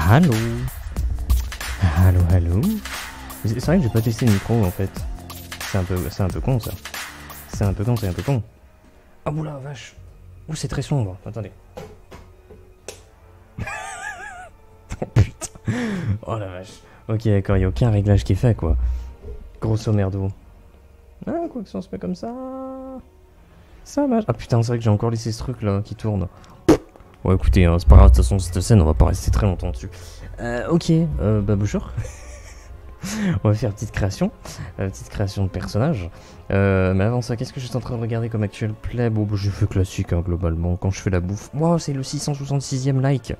Allô. Allô, allô. C'est vrai que j'ai pas testé le micro en fait. C'est un peu con ça. C'est un peu con. Ah boula vache. Ouh c'est très sombre. Attendez. Oh putain. Oh la vache. Ok d'accord, y a aucun réglage qui est fait quoi. Grosso merdo. Ah quoi que si on se met comme ça. Ça marche. Ah putain c'est vrai que j'ai encore laissé ce truc là qui tourne. Ouais écoutez, hein, c'est pas grave, de toute façon cette scène on va pas rester très longtemps dessus. Ok, bah bonjour. On va faire petite création de personnage. Mais avant ça, qu'est-ce que je suis en train de regarder comme actuel play? Bon, j'ai fait classique hein, globalement, quand je fais la bouffe. Wow, c'est le 666e like.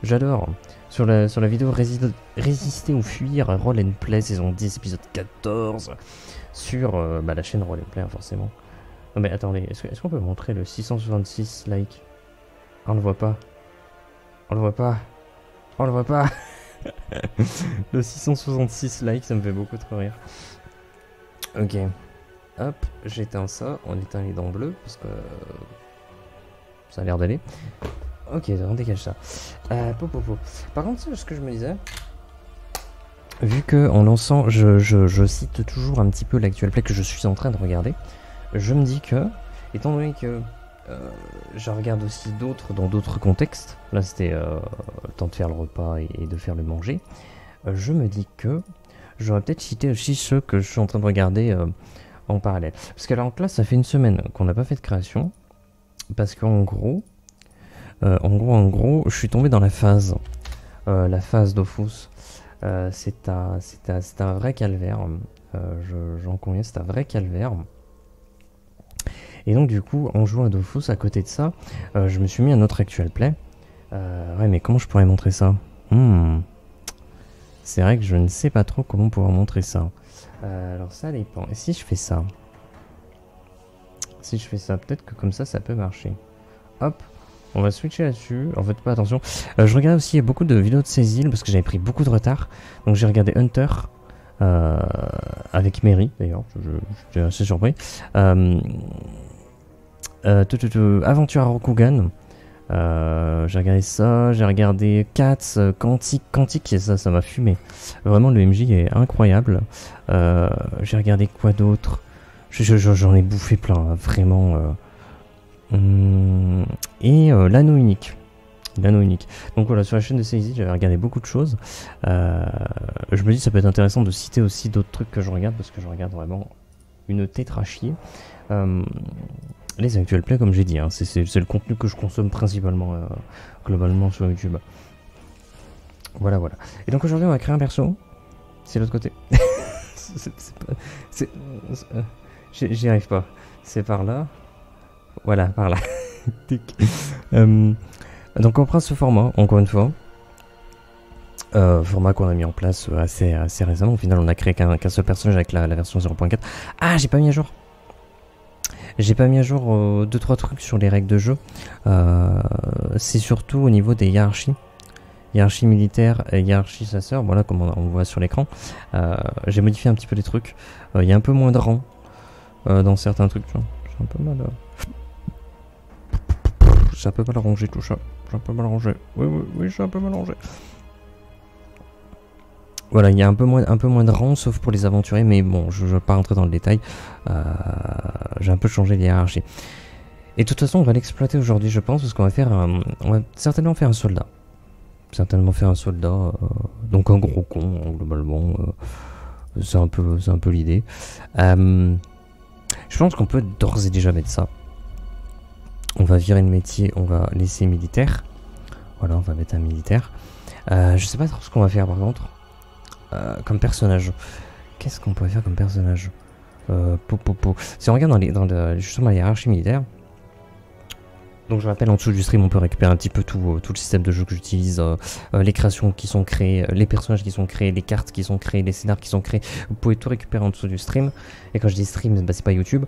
J'adore. Sur la vidéo Résister ou fuir, Roll and Play, saison 10, épisode 14. Sur la chaîne Roll and Play, hein, forcément. Non mais attendez, est-ce qu'on peut montrer le 666 like? On le voit pas. On le voit pas. On le voit pas. Le 666 likes, ça me fait beaucoup trop rire. Ok. Hop, j'éteins ça. On éteint les dents bleues parce que ça a l'air d'aller. Ok, on dégage ça. Par contre, ce que je me disais, vu que en lançant, je cite toujours un petit peu l'actuel play que je suis en train de regarder, je me dis que, étant donné que je regarde aussi d'autres dans d'autres contextes. Là, c'était le temps de faire le repas et de faire le manger. Je me dis que j'aurais peut-être cité aussi ceux que je suis en train de regarder en parallèle. Parce que là, en classe, ça fait une semaine qu'on n'a pas fait de création. Parce qu'en gros, je suis tombé dans la phase Dofus. C'est un vrai calvaire. J'en conviens, c'est un vrai calvaire. Et donc du coup, en jouant à Dofus, à côté de ça, je me suis mis un autre actual play. Ouais, mais comment je pourrais montrer ça? C'est vrai que je ne sais pas trop comment pouvoir montrer ça. Alors ça dépend. Et si je fais ça? Si je fais ça, peut-être que comme ça peut marcher. Hop, on va switcher là-dessus. En fait, pas attention. Je regardais aussi beaucoup de vidéos de Cécile parce que j'avais pris beaucoup de retard. Donc j'ai regardé Hunter. Avec Mary d'ailleurs, j'étais assez surpris. Aventure à Rokugan, j'ai regardé ça, j'ai regardé Cats, Quantique, et ça m'a fumé. Vraiment, le MJ est incroyable. J'ai regardé quoi d'autre? J'en ai bouffé plein, hein, vraiment. Et l'anneau unique. Donc voilà, sur la chaîne de CZ, j'avais regardé beaucoup de choses. Je me dis ça peut être intéressant de citer aussi d'autres trucs que je regarde, parce que je regarde vraiment une tétrachier. Les actual play, comme j'ai dit, hein, c'est le contenu que je consomme principalement, globalement sur YouTube. Voilà. Et donc aujourd'hui, on va créer un perso. C'est l'autre côté. J'y arrive pas. C'est par là. Voilà, par là. Donc on prend ce format, encore une fois. Format qu'on a mis en place assez récemment. Au final, on a créé qu'un seul personnage avec la version 0.4. Ah, j'ai pas mis à jour. J'ai pas mis à jour 2-3 trucs sur les règles de jeu. C'est surtout au niveau des hiérarchies. Hiérarchie militaire et hiérarchie chasseur. Voilà, comme on voit sur l'écran. J'ai modifié un petit peu les trucs. Il y a un peu moins de rangs dans certains trucs. J'ai un peu mal. J'ai un peu mal rangé tout ça. J'ai un peu mal rangé. Oui, j'ai un peu mal rangé. Voilà, il y a un peu moins de rangs, sauf pour les aventuriers, mais bon, je ne vais pas rentrer dans le détail. J'ai un peu changé les hiérarchies. Et de toute façon, on va l'exploiter aujourd'hui, je pense, parce qu'on va faire on va certainement faire un soldat. Donc un gros con, hein, globalement. C'est un peu l'idée. Je pense qu'on peut d'ores et déjà mettre ça. On va virer le métier, on va laisser militaire. Voilà, on va mettre un militaire. Je sais pas trop ce qu'on va faire par contre. Comme personnage. Qu'est-ce qu'on pourrait faire comme personnage? Si on regarde justement la hiérarchie militaire. Donc je rappelle, en dessous du stream, on peut récupérer un petit peu tout le système de jeu que j'utilise, les créations qui sont créées, les personnages qui sont créés, les cartes qui sont créées, les scénarios qui sont créés. Vous pouvez tout récupérer en dessous du stream. Et quand je dis stream, bah, c'est pas YouTube.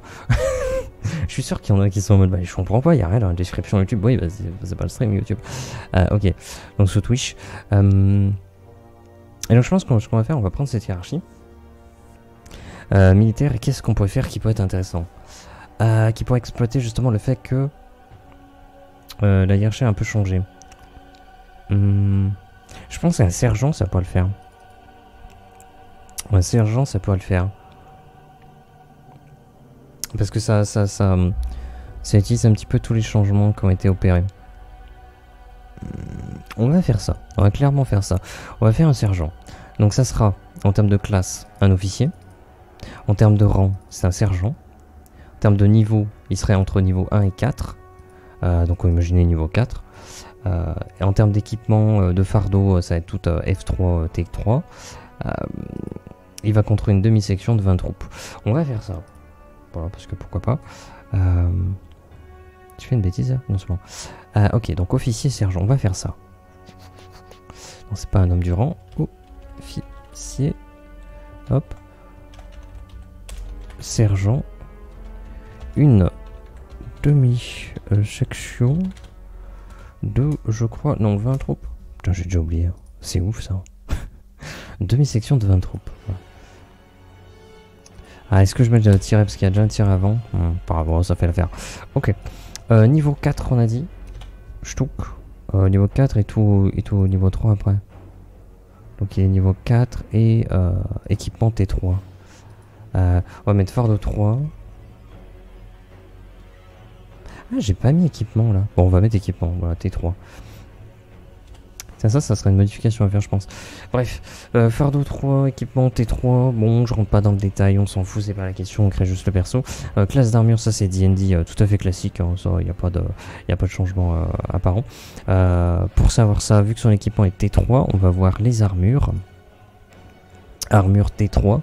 Je suis sûr qu'il y en a qui sont en mode bah, je comprends pas, il y a rien dans la description YouTube. Oui, bah, c'est pas le stream YouTube. Ok, donc sur Twitch. Et donc je pense que ce qu'on va faire, on va prendre cette hiérarchie militaire, et qu'est-ce qu'on pourrait faire qui peut être intéressant, qui pourrait exploiter justement le fait que la hiérarchie a un peu changé. Je Je pense qu'un sergent, ça pourrait le faire. Un sergent, ça pourrait le faire. Parce que ça utilise un petit peu tous les changements qui ont été opérés. On va faire ça. On va clairement faire ça. On va faire un sergent. Donc ça sera, en termes de classe, un officier. En termes de rang, c'est un sergent. En termes de niveau, il serait entre niveau 1 et 4. Donc on va imaginer niveau 4. Et en termes d'équipement de fardeau, ça va être tout F3, T3. Il va contrôler une demi-section de 20 troupes. On va faire ça. Voilà, parce que pourquoi pas. Tu fais une bêtise là? Non, c'est bon. Ok, donc officier, sergent, on va faire ça. Non, c'est pas un homme du rang. Officier. Hop. Sergent. Une demi-section de, je crois, non, 20 troupes. Putain, j'ai déjà oublié. C'est ouf ça. Demi-section de 20 troupes. Voilà. Ah, est-ce que je mets déjà le tiré parce qu'il y a déjà un tir avant? Par rapport, ça fait l'affaire. Ok. Niveau 4, on a dit. Ch'touk. Niveau 4 et tout niveau 3 après. Donc il est niveau 4 et équipement T3. On va mettre fardeau 3. Ah, j'ai pas mis équipement là. Bon, on va mettre équipement, voilà, T3. Ça serait une modification à faire, je pense. Bref, fardeau 3, équipement T3. Bon, je rentre pas dans le détail, on s'en fout, c'est pas la question, on crée juste le perso. Classe d'armure, ça c'est D&D tout à fait classique, hein, ça, y a pas de changement apparent. Pour savoir ça, vu que son équipement est T3, on va voir les armures. Armure T3,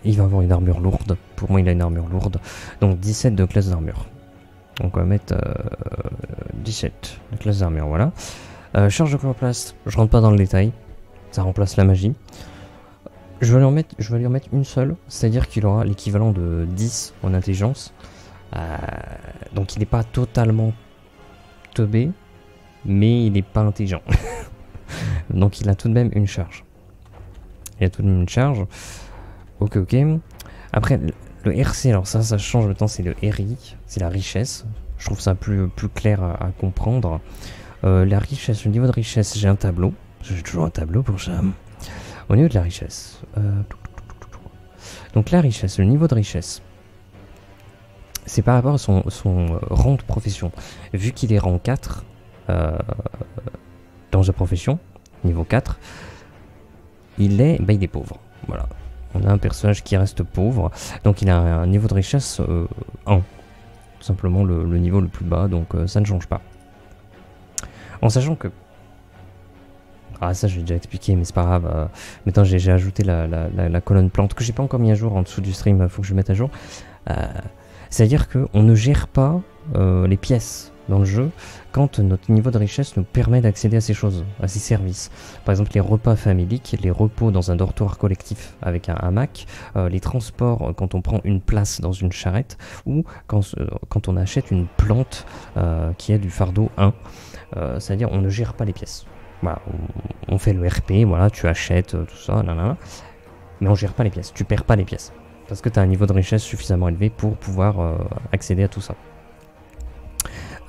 il va avoir une armure lourde. Pour moi, il a une armure lourde. Donc 17 de classe d'armure. Donc on va mettre 17 de classe d'armure, voilà. Charge de chloroplaste, je rentre pas dans le détail, ça remplace la magie. Je vais lui en mettre une seule, c'est-à-dire qu'il aura l'équivalent de 10 en intelligence. Donc il n'est pas totalement teubé, mais il n'est pas intelligent. Donc il a tout de même une charge. Ok. Après, le RC, alors ça change maintenant, c'est le RI, c'est la richesse. Je trouve ça plus clair à comprendre. La richesse, le niveau de richesse, j'ai un tableau. J'ai toujours un tableau pour ça. Au niveau de la richesse. Donc la richesse, le niveau de richesse. C'est par rapport à son rang de profession. Vu qu'il est rang 4 dans sa profession, niveau 4, il est pauvre. Voilà. On a un personnage qui reste pauvre. Donc il a un niveau de richesse 1. Tout simplement le niveau le plus bas, donc ça ne change pas. En sachant que... Ah, ça je l'ai déjà expliqué, mais c'est pas grave. Maintenant j'ai ajouté la colonne plante que j'ai pas encore mis à jour en dessous du stream, faut que je le mette à jour. C'est-à-dire qu'on ne gère pas les pièces dans le jeu quand notre niveau de richesse nous permet d'accéder à ces choses, à ces services. Par exemple les repas familiques, les repos dans un dortoir collectif avec un hamac, les transports quand on prend une place dans une charrette, ou quand on achète une plante qui est du fardeau 1. C'est-à-dire on ne gère pas les pièces. Voilà, on fait le RP, voilà, tu achètes tout ça, mais on gère pas les pièces, tu perds pas les pièces. Parce que tu as un niveau de richesse suffisamment élevé pour pouvoir accéder à tout ça.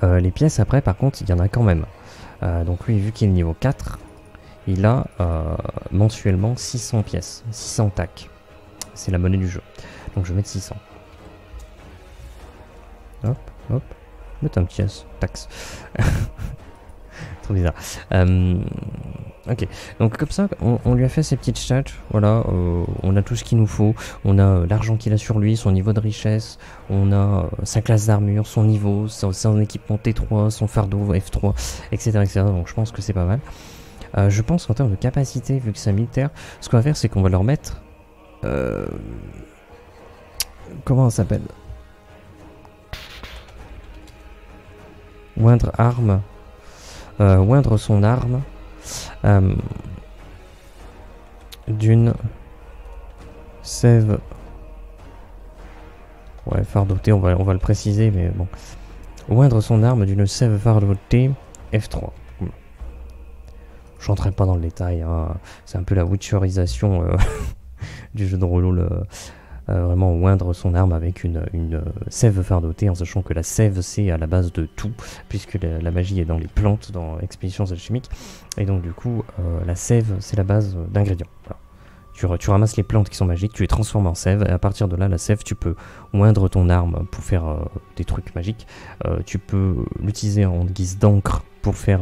Les pièces après par contre il y en a quand même. Donc lui vu qu'il est niveau 4, il a mensuellement 600 pièces, 600 tacs. C'est la monnaie du jeu. Donc je vais mettre 600. Hop, mettre un petit S, taxe. Trop bizarre. Ok, donc comme ça, on lui a fait ses petites stats, voilà, on a tout ce qu'il nous faut, on a l'argent qu'il a sur lui, son niveau de richesse, on a sa classe d'armure, son niveau, son équipement T3, son fardeau F3, etc. Donc je pense que c'est pas mal. Je pense qu'en termes de capacité, vu que c'est un militaire, ce qu'on va faire c'est qu'on va leur mettre... comment ça s'appelle? Oindre arme. Oindre son arme d'une sève. Ouais, fardeauté, on va le préciser, mais bon. Oindre son arme d'une sève fardeautée F3. Je rentrerai pas dans le détail, hein. C'est un peu la witcherisation du jeu de rôle. vraiment oindre son arme avec une sève fardotée, en sachant que la sève c'est à la base de tout, puisque la magie est dans les plantes, dans Expéditions Alchimiques, et donc du coup la sève c'est la base d'ingrédients. Voilà. Tu ramasses les plantes qui sont magiques, tu les transformes en sève, et à partir de là, la sève, tu peux oindre ton arme pour faire des trucs magiques. Tu peux l'utiliser en guise d'encre pour faire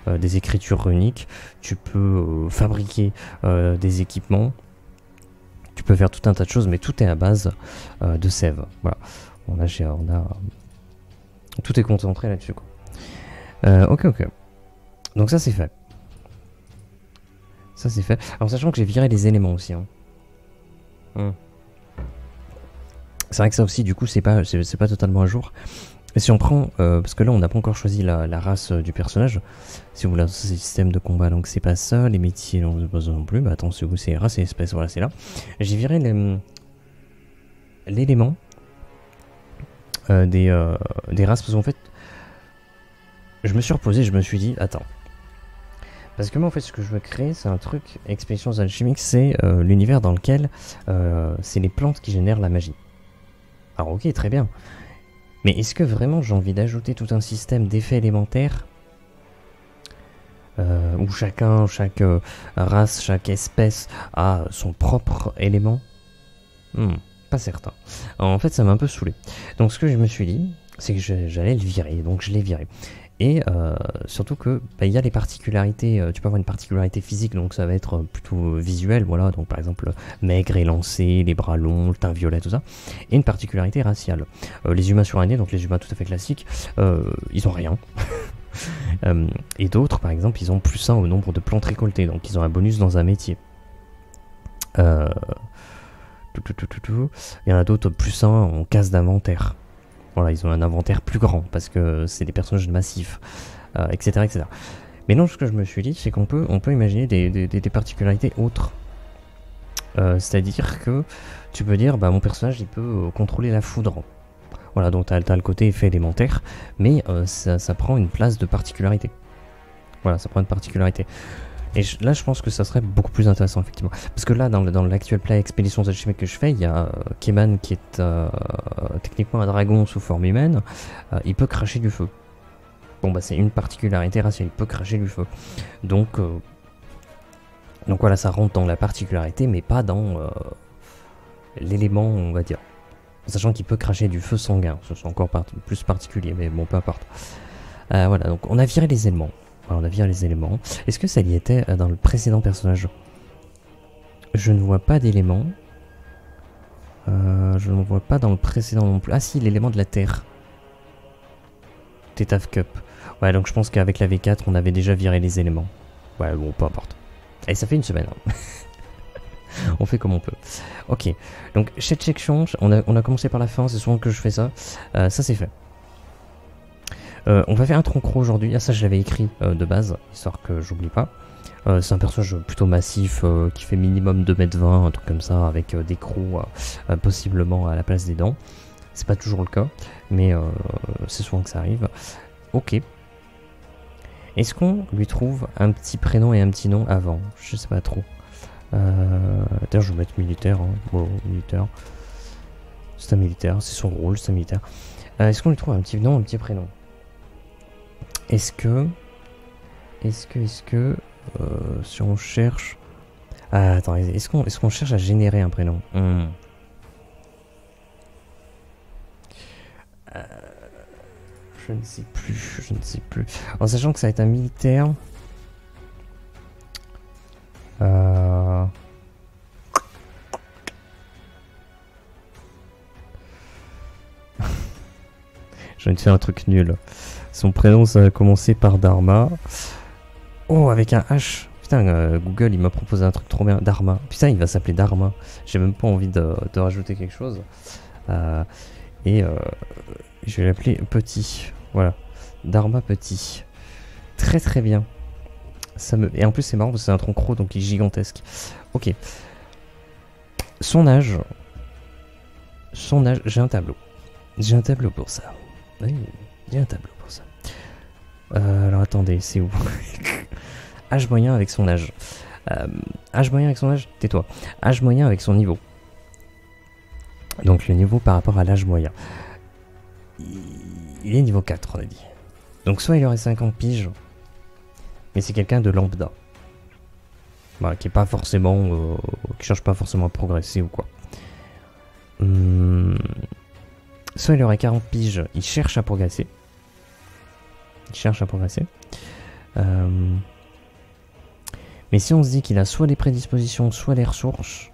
des écritures runiques. Tu peux fabriquer des équipements. Tu peux faire tout un tas de choses, mais tout est à base de sève. Voilà. Tout est concentré là-dessus, quoi. Ok. Donc ça, c'est fait. Ça c'est fait. Alors sachant que j'ai viré les éléments aussi. Hein. C'est vrai que ça aussi du coup c'est pas totalement à jour. Et si on prend, parce que là on n'a pas encore choisi la race du personnage. Si vous voulez, c'est le système de combat, donc c'est pas ça. Les métiers non, pas ça non plus. Bah attends, c'est race et espèce, voilà c'est là. J'ai viré l'élément des races parce qu'en fait je me suis reposé, je me suis dit attends. Parce que moi en fait ce que je veux créer c'est un truc, Expéditions Alchimiques, c'est l'univers dans lequel c'est les plantes qui génèrent la magie. Alors ok, très bien. Mais est-ce que vraiment j'ai envie d'ajouter tout un système d'effets élémentaires où chaque race, chaque espèce a son propre élément? Pas certain. Alors, en fait ça m'a un peu saoulé. Donc ce que je me suis dit, c'est que j'allais le virer, donc je l'ai viré. Et surtout que il y a les particularités, tu peux avoir une particularité physique, donc ça va être plutôt visuel, voilà, donc par exemple maigre et lancé, les bras longs, le teint violet, tout ça, et une particularité raciale. Les humains surannés, donc les humains tout à fait classiques, ils ont rien. Et d'autres, par exemple, ils ont +1 au nombre de plantes récoltées, donc ils ont un bonus dans un métier. Il y en a d'autres +1 en case d'inventaire. Voilà, ils ont un inventaire plus grand parce que c'est des personnages massifs, etc. Mais non, ce que je me suis dit, c'est qu'on peut imaginer des particularités autres. C'est-à-dire que tu peux dire, bah mon personnage il peut contrôler la foudre. Voilà, donc t'as le côté effet élémentaire, mais ça prend une place de particularité. Voilà, ça prend une particularité. Et là, je pense que ça serait beaucoup plus intéressant, effectivement. Parce que là, dans l'actuel play Expéditions Alchimiques que je fais, il y a Keman qui est techniquement un dragon sous forme humaine. Il peut cracher du feu. Bon, bah, c'est une particularité raciale. Il peut cracher du feu. Donc voilà, ça rentre dans la particularité, mais pas dans l'élément, on va dire. Sachant qu'il peut cracher du feu sanguin. C'est encore plus particulier, mais bon, peu importe. Voilà, donc on a viré les éléments. Alors, on a viré les éléments. Est-ce que ça y était dans le précédent personnage? Je ne vois pas d'éléments. Je ne vois pas dans le précédent non plus. Ah si, l'élément de la terre. Tetaf Cup. Ouais, donc je pense qu'avec la V4, on avait déjà viré les éléments. Ouais, bon, peu importe. Et ça fait une semaine. Hein. On fait comme on peut. Ok, donc chez Change, on a commencé par la fin, c'est souvent que je fais ça. Ça c'est fait. On va faire un tronc aujourd'hui. Ah, ça je l'avais écrit de base, histoire que j'oublie pas. C'est un personnage plutôt massif qui fait minimum 2m20, un truc comme ça, avec des crocs possiblement à la place des dents. C'est pas toujours le cas, mais c'est souvent que ça arrive. Ok. Est-ce qu'on lui trouve un petit prénom et un petit nom avant? Je sais pas trop. D'ailleurs, je vais mettre militaire. Hein. Bon, militaire. C'est un militaire, c'est son rôle, c'est un militaire. Est-ce qu'on lui trouve un petit nom, un petit prénom? Est-ce que si on cherche... Ah, attends, est-ce qu'on cherche à générer un prénom? Je ne sais plus. En sachant que ça va être un militaire... Je viens de faire un truc nul. Son prénom, ça va commencer par Dharma. Oh, avec un H. Putain, Google, il m'a proposé un truc trop bien. Dharma. Putain, il va s'appeler Dharma. J'ai même pas envie de rajouter quelque chose. Je vais l'appeler Petit. Voilà. Dharma Petit. Très très bien. Et en plus, c'est marrant parce que c'est un tronc croc, donc il est gigantesque. Ok. Son âge. J'ai un tableau. J'ai un tableau pour ça. Oui, j'ai un tableau pour ça. Alors attendez, c'est où? Âge moyen avec son âge. Âge moyen avec son âge, tais-toi. Âge moyen avec son niveau. Donc le niveau par rapport à l'âge moyen. Il est niveau 4, on a dit. Donc soit il aurait 50 piges, mais c'est quelqu'un de lambda. Voilà, qui est pas forcément... qui cherche pas forcément à progresser ou quoi. Soit il aurait 40 piges, il cherche à progresser. Mais si on se dit qu'il a soit les prédispositions, soit les ressources,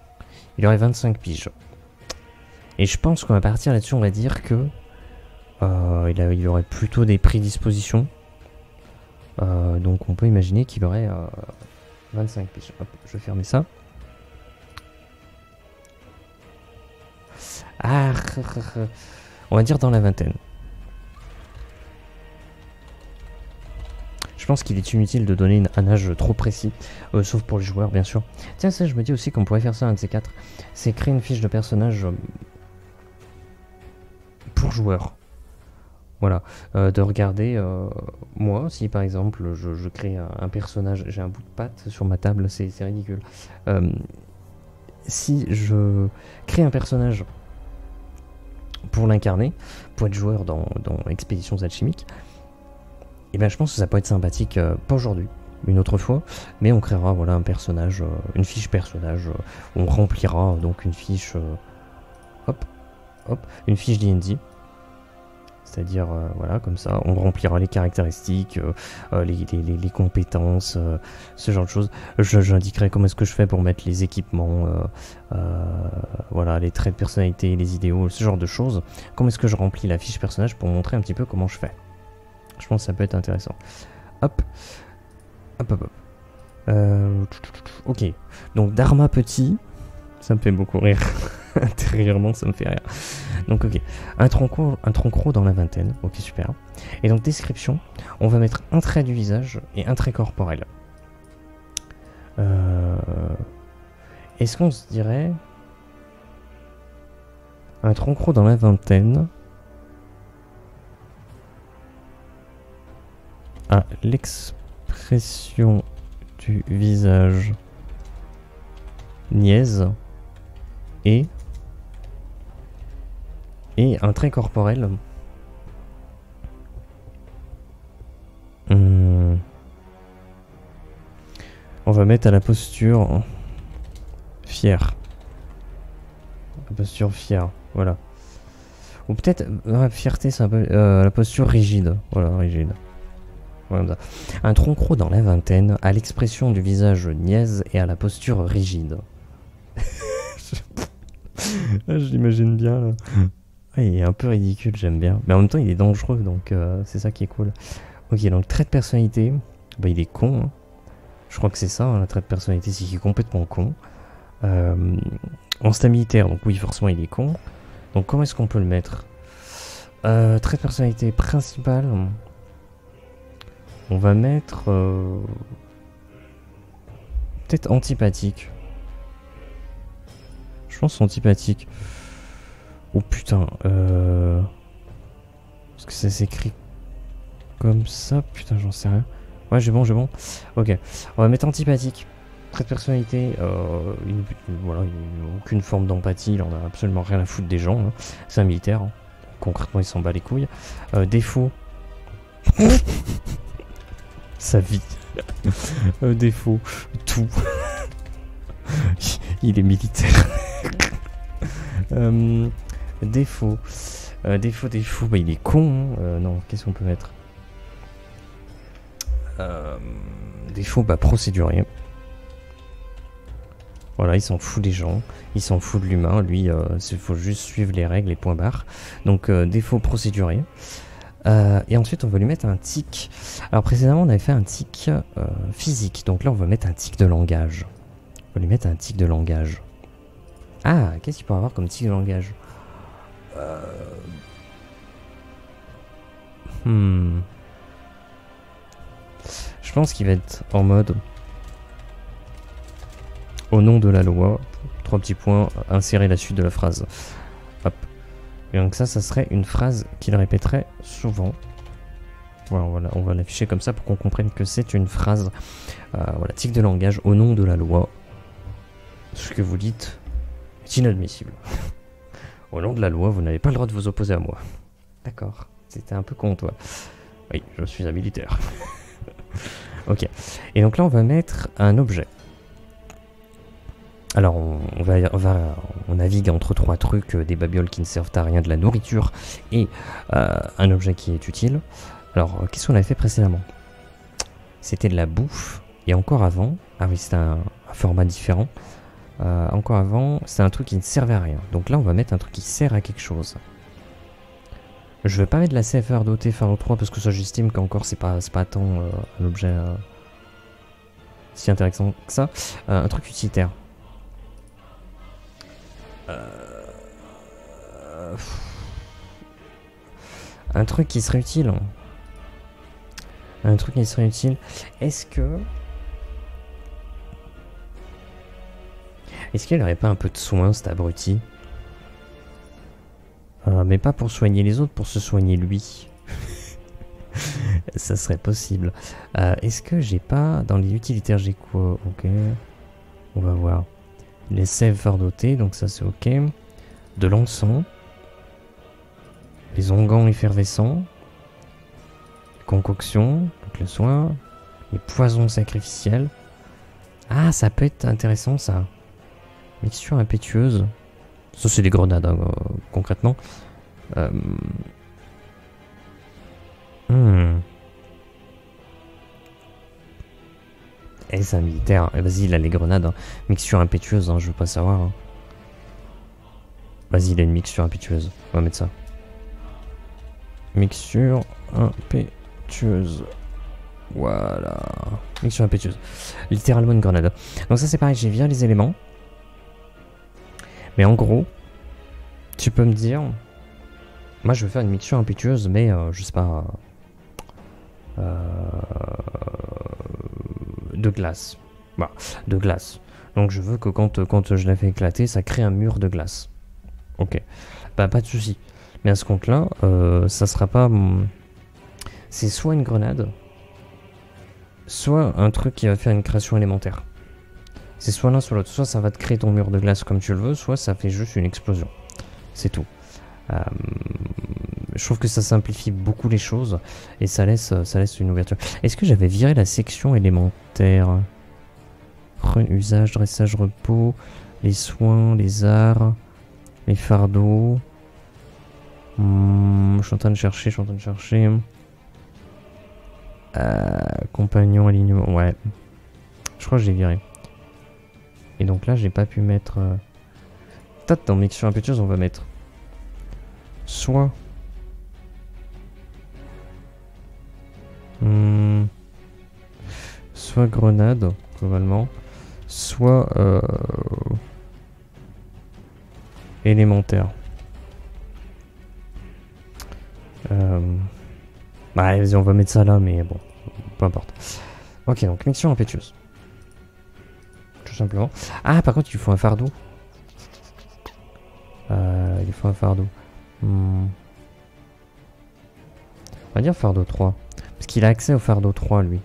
il aurait 25 piges. Et je pense qu'on va partir là-dessus, on va dire que il aurait plutôt des prédispositions. Donc on peut imaginer qu'il aurait 25 piges. Hop, je vais fermer ça. Ah, on va dire dans la vingtaine. Je pense qu'il est inutile de donner un âge trop précis, sauf pour les joueurs bien sûr. Tiens, ça je me dis aussi qu'on pourrait faire ça un de ces quatre. C'est créer une fiche de personnage pour joueurs. Voilà, de regarder, moi, si par exemple je crée un personnage, j'ai un bout de pâte sur ma table, c'est ridicule. Si je crée un personnage pour l'incarner, pour être joueur dans Expéditions Alchimiques, et ben je pense que ça peut être sympathique, pas aujourd'hui, une autre fois, mais on créera voilà un personnage, une fiche personnage, on remplira donc une fiche, une fiche D&D. C'est-à-dire, voilà, comme ça, on remplira les caractéristiques, les compétences, ce genre de choses. J'indiquerai comment est-ce que je fais pour mettre les équipements, voilà, les traits de personnalité, les idéaux, ce genre de choses. Comment est-ce que je remplis la fiche personnage pour montrer un petit peu comment je fais. Je pense que ça peut être intéressant. Hop. Ok. Donc, Dharma petit, ça me fait beaucoup rire. Intérieurement, ça me fait rire. Donc, ok. Un tronc gros dans la vingtaine. Ok, super. Et donc, description. On va mettre un trait du visage et un trait corporel. Est-ce qu'on se dirait... Un tronc gros dans la vingtaine. Ah, l'expression du visage niaise et un trait corporel. On va mettre à la posture fière. La posture fière, voilà. Ou peut-être, fierté, c'est un peu... la posture rigide, voilà, rigide. Voilà, un tronc gros dans la vingtaine, à l'expression du visage niaise et à la posture rigide. Je l'imagine bien là. Ah, il est un peu ridicule, j'aime bien. Mais en même temps, il est dangereux, donc c'est ça qui est cool. Ok, donc trait de personnalité. Bah, il est con. Hein. Je crois que c'est ça, hein, le trait de personnalité, c'est qu'il est complètement con. En militaire, donc oui, forcément, il est con. Donc comment est-ce qu'on peut le mettre? Trait de personnalité principal. On va mettre... peut-être antipathique. Je pense antipathique. Oh putain, parce que ça s'écrit comme ça, putain j'en sais rien. Ouais j'ai bon. Ok, on va mettre antipathique. Trait de personnalité, voilà, aucune forme d'empathie, il en a absolument rien à foutre des gens. Hein. C'est un militaire, hein. Concrètement il s'en bat les couilles. Défaut. Sa vie. Défaut. Tout. Il est militaire. Défaut. Défaut. Bah, il est con. Hein. Non, qu'est-ce qu'on peut mettre? Défaut, bah, procédurier. Voilà, il s'en fout des gens. Il s'en fout de l'humain. Lui, il faut juste suivre les règles, les points barres. Donc, défaut procédurier. Et ensuite, on va lui mettre un tic. Alors, précédemment, on avait fait un tic physique. Donc là, on va mettre un tic de langage. On va lui mettre un tic de langage. Ah, qu'est-ce qu'il peut avoir comme tic de langage? Je pense qu'il va être en mode au nom de la loi, 3 petits points, insérer la suite de la phrase. Hop. Et donc ça serait une phrase qu'il répéterait souvent. Voilà, on va l'afficher comme ça pour qu'on comprenne que c'est une phrase. Voilà, tic de langage, au nom de la loi. Ce que vous dites est inadmissible. Au nom de la loi, vous n'avez pas le droit de vous opposer à moi. D'accord. C'était un peu con, toi. Oui, je suis un militaire. Ok. Et donc là, on va mettre un objet. Alors, on navigue entre 3 trucs, des babioles qui ne servent à rien, de la nourriture et un objet qui est utile. Alors, qu'est-ce qu'on avait fait précédemment? C'était de la bouffe. Et encore avant, ah oui, c'était un format différent. Encore avant, c'était un truc qui ne servait à rien. Donc là, on va mettre un truc qui sert à quelque chose. Je vais pas mettre de la CFR dotée Fardeau 3 parce que ça, j'estime qu'encore, c'est pas tant un objet si intéressant que ça. Un truc utilitaire. Un truc qui serait utile. Un truc qui serait utile. Est-ce qu'il aurait pas un peu de soin, cet abruti? Mais pas pour soigner les autres, pour se soigner lui. Ça serait possible. Est-ce que j'ai pas... Dans les utilitaires, j'ai quoi? Ok. On va voir. Les sèves fardotés, donc ça c'est ok. De l'encens. Les onguents effervescents. Les concoctions, donc les soins. Les poisons sacrificiels. Ah, ça peut être intéressant ça. Mixture impétueuse. Ça c'est des grenades, hein, concrètement. Eh, c'est un militaire. Eh, vas-y, il a les grenades. Hein. Mixture impétueuse, hein, je veux pas savoir. Hein. Vas-y, il a une mixture impétueuse. On va mettre ça. Mixture impétueuse. Voilà. Mixture impétueuse. Littéralement une grenade. Donc ça c'est pareil, j'ai viré les éléments. Mais en gros, tu peux me dire... Moi je veux faire une mixture impétueuse, mais je sais pas... de glace. Voilà, de glace. Donc je veux que quand je la fais éclater, ça crée un mur de glace. Ok. Bah pas de souci. Mais à ce compte-là, ça sera pas... C'est soit une grenade, soit un truc qui va faire une création élémentaire. C'est soit l'un soit l'autre. Soit ça va te créer ton mur de glace comme tu le veux, soit ça fait juste une explosion. C'est tout. Je trouve que ça simplifie beaucoup les choses et ça laisse une ouverture. Est-ce que j'avais viré la section élémentaire? Usage, dressage, repos, les soins, les arts, les fardeaux. Je suis en train de chercher, compagnon, alignement, ouais. Je crois que j'ai viré. Et donc là, j'ai pas pu mettre... Peut-être dans mixture impétueuse, on va mettre... Soit... Soit grenade, globalement. Soit... élémentaire. Bah allez, vas-y, on va mettre ça là, mais bon, peu importe. Ok, donc mixture impétueuse. Tout simplement. Ah, par contre, il faut un fardeau. Il faut un fardeau. On va dire fardeau 3. Parce qu'il a accès au fardeau 3, lui.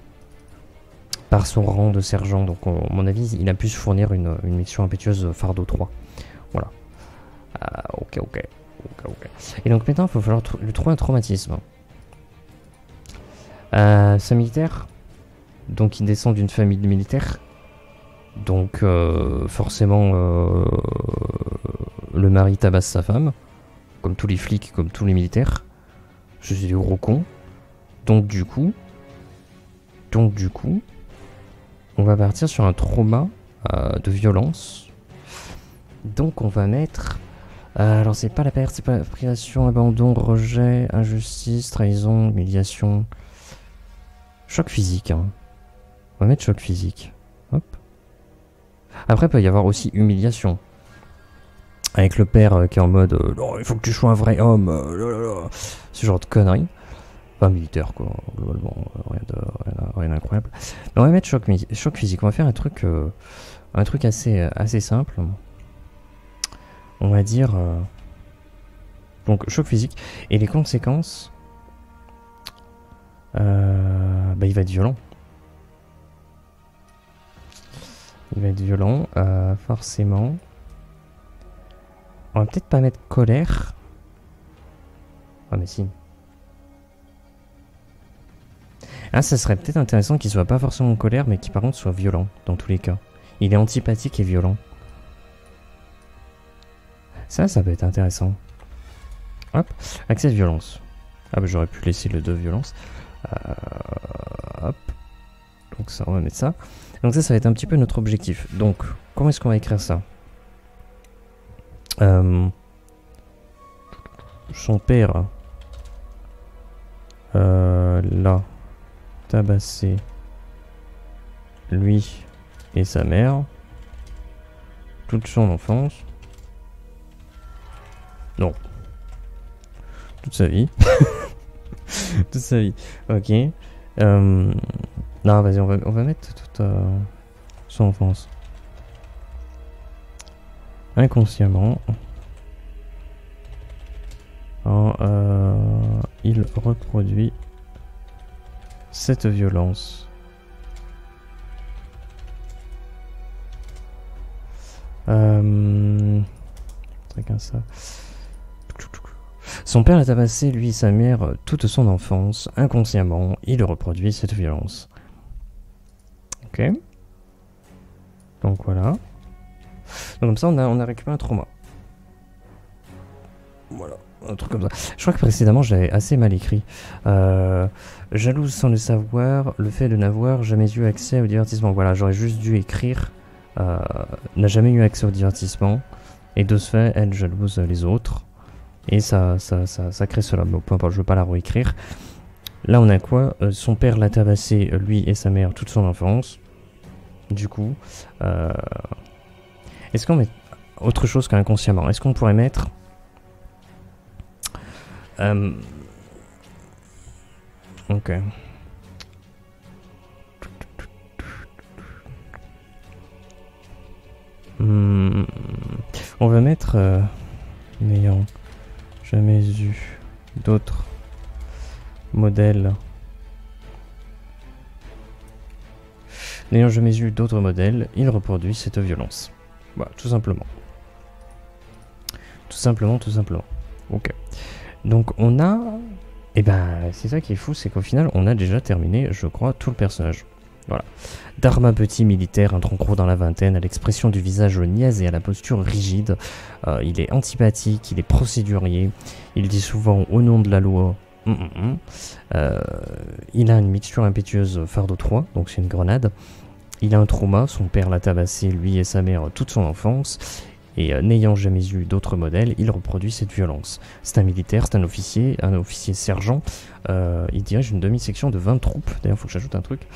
Par son rang de sergent. Donc, à mon avis, il a pu se fournir une mixture impétueuse fardeau 3. Voilà. Ok. Et donc maintenant, il va falloir lui trouver un traumatisme. C'est un militaire. Donc, il descend d'une famille de militaires. Donc, forcément, le mari tabasse sa femme. Comme tous les flics, comme tous les militaires. Je suis des gros cons. Donc, du coup, on va partir sur un trauma de violence. Donc, on va mettre... alors, c'est pas la perte, c'est pas privation, abandon, rejet, injustice, trahison, humiliation... Choc physique, hein. On va mettre choc physique. Hop. Après, il peut y avoir aussi humiliation. Avec le père qui est en mode non, il faut que tu sois un vrai homme. Ce genre de conneries. Pas militaire, quoi. Globalement, rien d'incroyable. Mais on va mettre choc physique. On va faire un truc assez simple. On va dire... donc, choc physique. Et les conséquences... bah, il va être violent. Forcément. On va peut-être pas mettre colère. Ah mais si. Ah, ça serait peut-être intéressant qu'il soit pas forcément en colère, mais qu'il par contre soit violent, dans tous les cas. Il est antipathique et violent. Ça peut être intéressant. Hop, accès de violence. Ah bah j'aurais pu laisser le 2 violence. Hop. Donc ça, on va mettre ça. Donc ça va être un petit peu notre objectif. Donc, comment est-ce qu'on va écrire ça? Son père l'a tabassé, lui et sa mère, toute son enfance. Non. Toute sa vie. Toute sa vie. Ok. Non, vas-y, on va mettre toute son enfance. Inconsciemment. Il reproduit cette violence. Ça. Son père a tabassé lui et sa mère toute son enfance. Inconsciemment, il reproduit cette violence. Ok. Donc voilà. Donc comme ça, on a récupéré un trauma. Voilà, un truc comme ça. Je crois que précédemment, j'avais assez mal écrit. Jalouse sans le savoir, le fait de n'avoir jamais eu accès au divertissement. Voilà, j'aurais juste dû écrire n'a jamais eu accès au divertissement. Et de ce fait, elle jalouse les autres. Et ça crée cela. Mais peu importe, je ne veux pas la réécrire. Là, on a quoi? Son père l'a tabassé, lui et sa mère, toute son enfance. Du coup, est-ce qu'on met autre chose qu'inconsciemment? Est-ce qu'on pourrait mettre ok. On va mettre n'ayant jamais eu d'autres modèles. N'ayant jamais eu d'autres modèles, il reproduit cette violence. Voilà, tout simplement. Tout simplement. Ok. Donc on a... Et ben, c'est ça qui est fou, c'est qu'au final, on a déjà terminé, je crois, tout le personnage. Voilà. D'Arma petit militaire, un tronc gros dans la vingtaine, à l'expression du visage niaise et à la posture rigide. Il est antipathique, il est procédurier, il dit souvent au nom de la loi. Il a une mixture impétueuse fardeau 3, donc c'est une grenade. Il a un trauma, son père l'a tabassé, lui et sa mère, toute son enfance. Et n'ayant jamais eu d'autres modèles, il reproduit cette violence. C'est un militaire, c'est un officier sergent. Il dirige une demi-section de 20 troupes. D'ailleurs, il faut que j'ajoute un truc.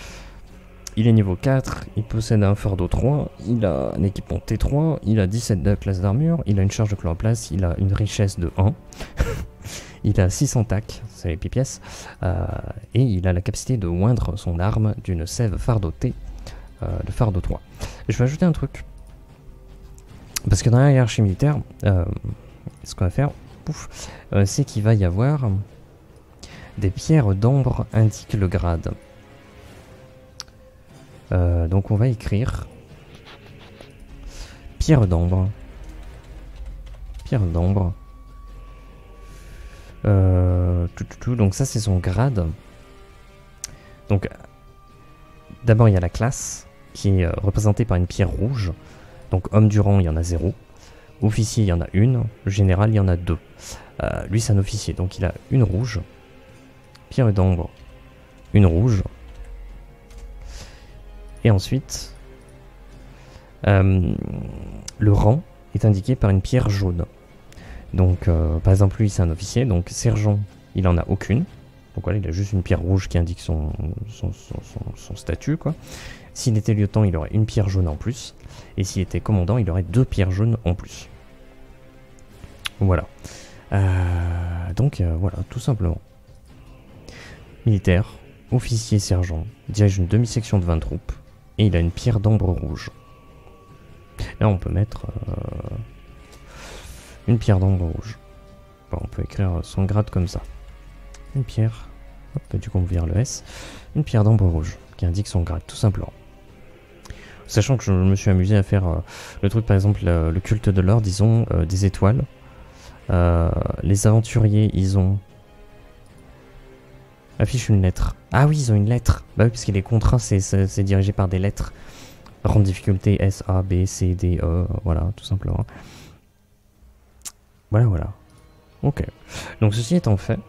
Il est niveau 4, il possède un fardeau 3, il a un équipement T3, il a 17 de classe d'armure, il a une charge de chloroplaste, il a une richesse de 1. Il a 600 tac, c'est les pipièces. Et il a la capacité de oindre son arme d'une sève fardeau T de fardeau 3. Et je vais ajouter un truc. Parce que dans la hiérarchie militaire, ce qu'on va faire, c'est qu'il va y avoir des pierres d'ombre indiquent le grade. Donc on va écrire pierre d'ombre. Pierre d'ombre. Donc ça c'est son grade. Donc d'abord il y a la classe qui est représentée par une pierre rouge. Donc homme du rang, il y en a 0. Officier, il y en a 1. Général, il y en a 2. Lui, c'est un officier, donc il a une rouge. Pierre d'ombre, une rouge. Et ensuite, le rang est indiqué par une pierre jaune. Donc, par exemple, lui, c'est un officier. Donc, sergent, il en a aucune. Donc voilà, il a juste une pierre rouge qui indique son statut, quoi. S'il était lieutenant, il aurait une pierre jaune en plus. Et s'il était commandant, il aurait 2 pierres jaunes en plus. Voilà. Donc voilà, tout simplement. Militaire, officier, sergent, dirige une demi-section de 20 troupes. Et il a une pierre d'ombre rouge. Là, on peut mettre une pierre d'ombre rouge. Bon, on peut écrire son grade comme ça. Une pierre. Hop, du coup, on vire le S. Une pierre d'ombre rouge qui indique son grade, tout simplement. Sachant que je me suis amusé à faire le truc, par exemple, le culte de l'or, ils ont des étoiles. Les aventuriers, ils ont... Affiche une lettre. Ah oui, ils ont une lettre. Bah oui, parce que les contrats, c'est dirigé par des lettres. Rang de difficulté S, A, B, C, D, E, voilà, tout simplement. Voilà, voilà. Ok. Donc ceci étant fait,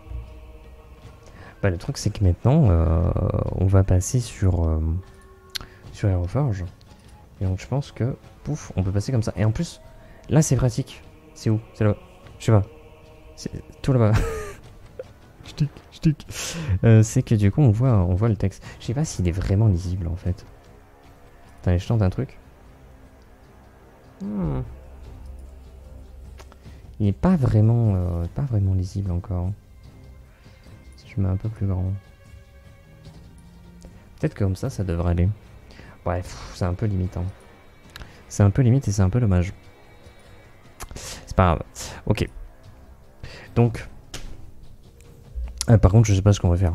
bah, le truc c'est que maintenant, on va passer sur Aeroforge. Et donc je pense que, pouf, on peut passer comme ça. Et en plus, là c'est pratique. C'est où? C'est là-bas. Je sais pas. C'est tout là-bas. C'est que du coup on voit le texte. Je sais pas s'il est vraiment lisible en fait. Attends, je tente un truc. Il est pas vraiment lisible encore. Si je mets un peu plus grand. Peut-être que comme ça devrait aller. Bref, c'est un peu limitant. C'est un peu limite et c'est un peu dommage. C'est pas grave. Ok. Donc. Par contre, je sais pas ce qu'on va faire.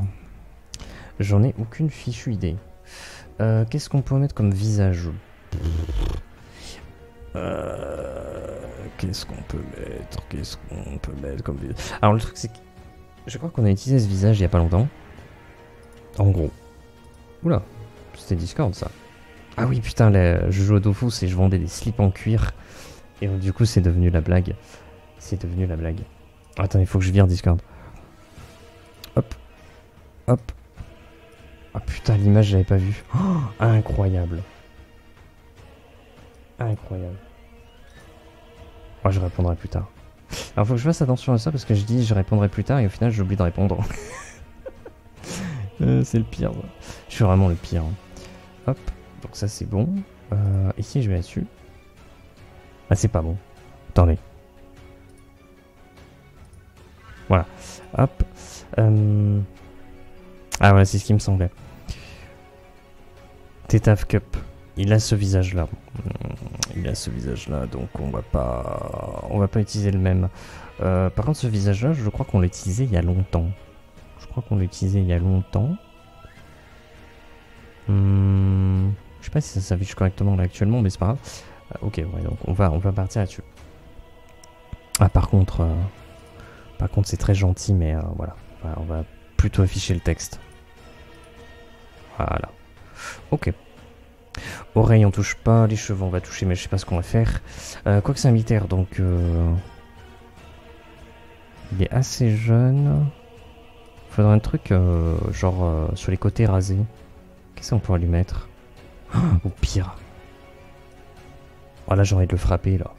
J'en ai aucune fichue idée. Qu'est-ce qu'on peut mettre comme visage? Qu'est-ce qu'on peut mettre comme visage? Alors le truc c'est que je crois qu'on a utilisé ce visage il y a pas longtemps. En gros. Oula, c'était Discord ça. Ah oui putain, je jouais au Dofus et je vendais des slips en cuir. Et donc, du coup c'est devenu la blague. C'est devenu la blague. Attends, il faut que je vire Discord. Hop. Hop. Ah putain, l'image j'avais pas vu. Oh, incroyable. Incroyable. Oh, je répondrai plus tard. Alors faut que je fasse attention à ça parce que je dis je répondrai plus tard et au final j'oublie de répondre. C'est le pire. Je suis vraiment le pire. Hop, donc ça c'est bon. Ici je vais là-dessus. Ah c'est pas bon. Attendez. Voilà. Hop. Ah voilà, c'est ce qui me semblait. Tetaf Cup. Il a ce visage-là. Il a ce visage-là, donc on va pas utiliser le même. Par contre, ce visage-là, je crois qu'on l'a utilisé il y a longtemps. Je sais pas si ça s'affiche correctement là actuellement, mais c'est pas grave. Ok, ouais, donc on va partir là-dessus. Ah, par contre, c'est très gentil, mais voilà. On va plutôt afficher le texte. Voilà. Ok. Oreilles on touche pas, les cheveux on va toucher mais je sais pas ce qu'on va faire. Quoique c'est un militaire donc il est assez jeune. Faudrait un truc genre sur les côtés rasés. Qu'est-ce qu'on pourrait lui mettre? Au pire. Oh là j'ai envie de le frapper là.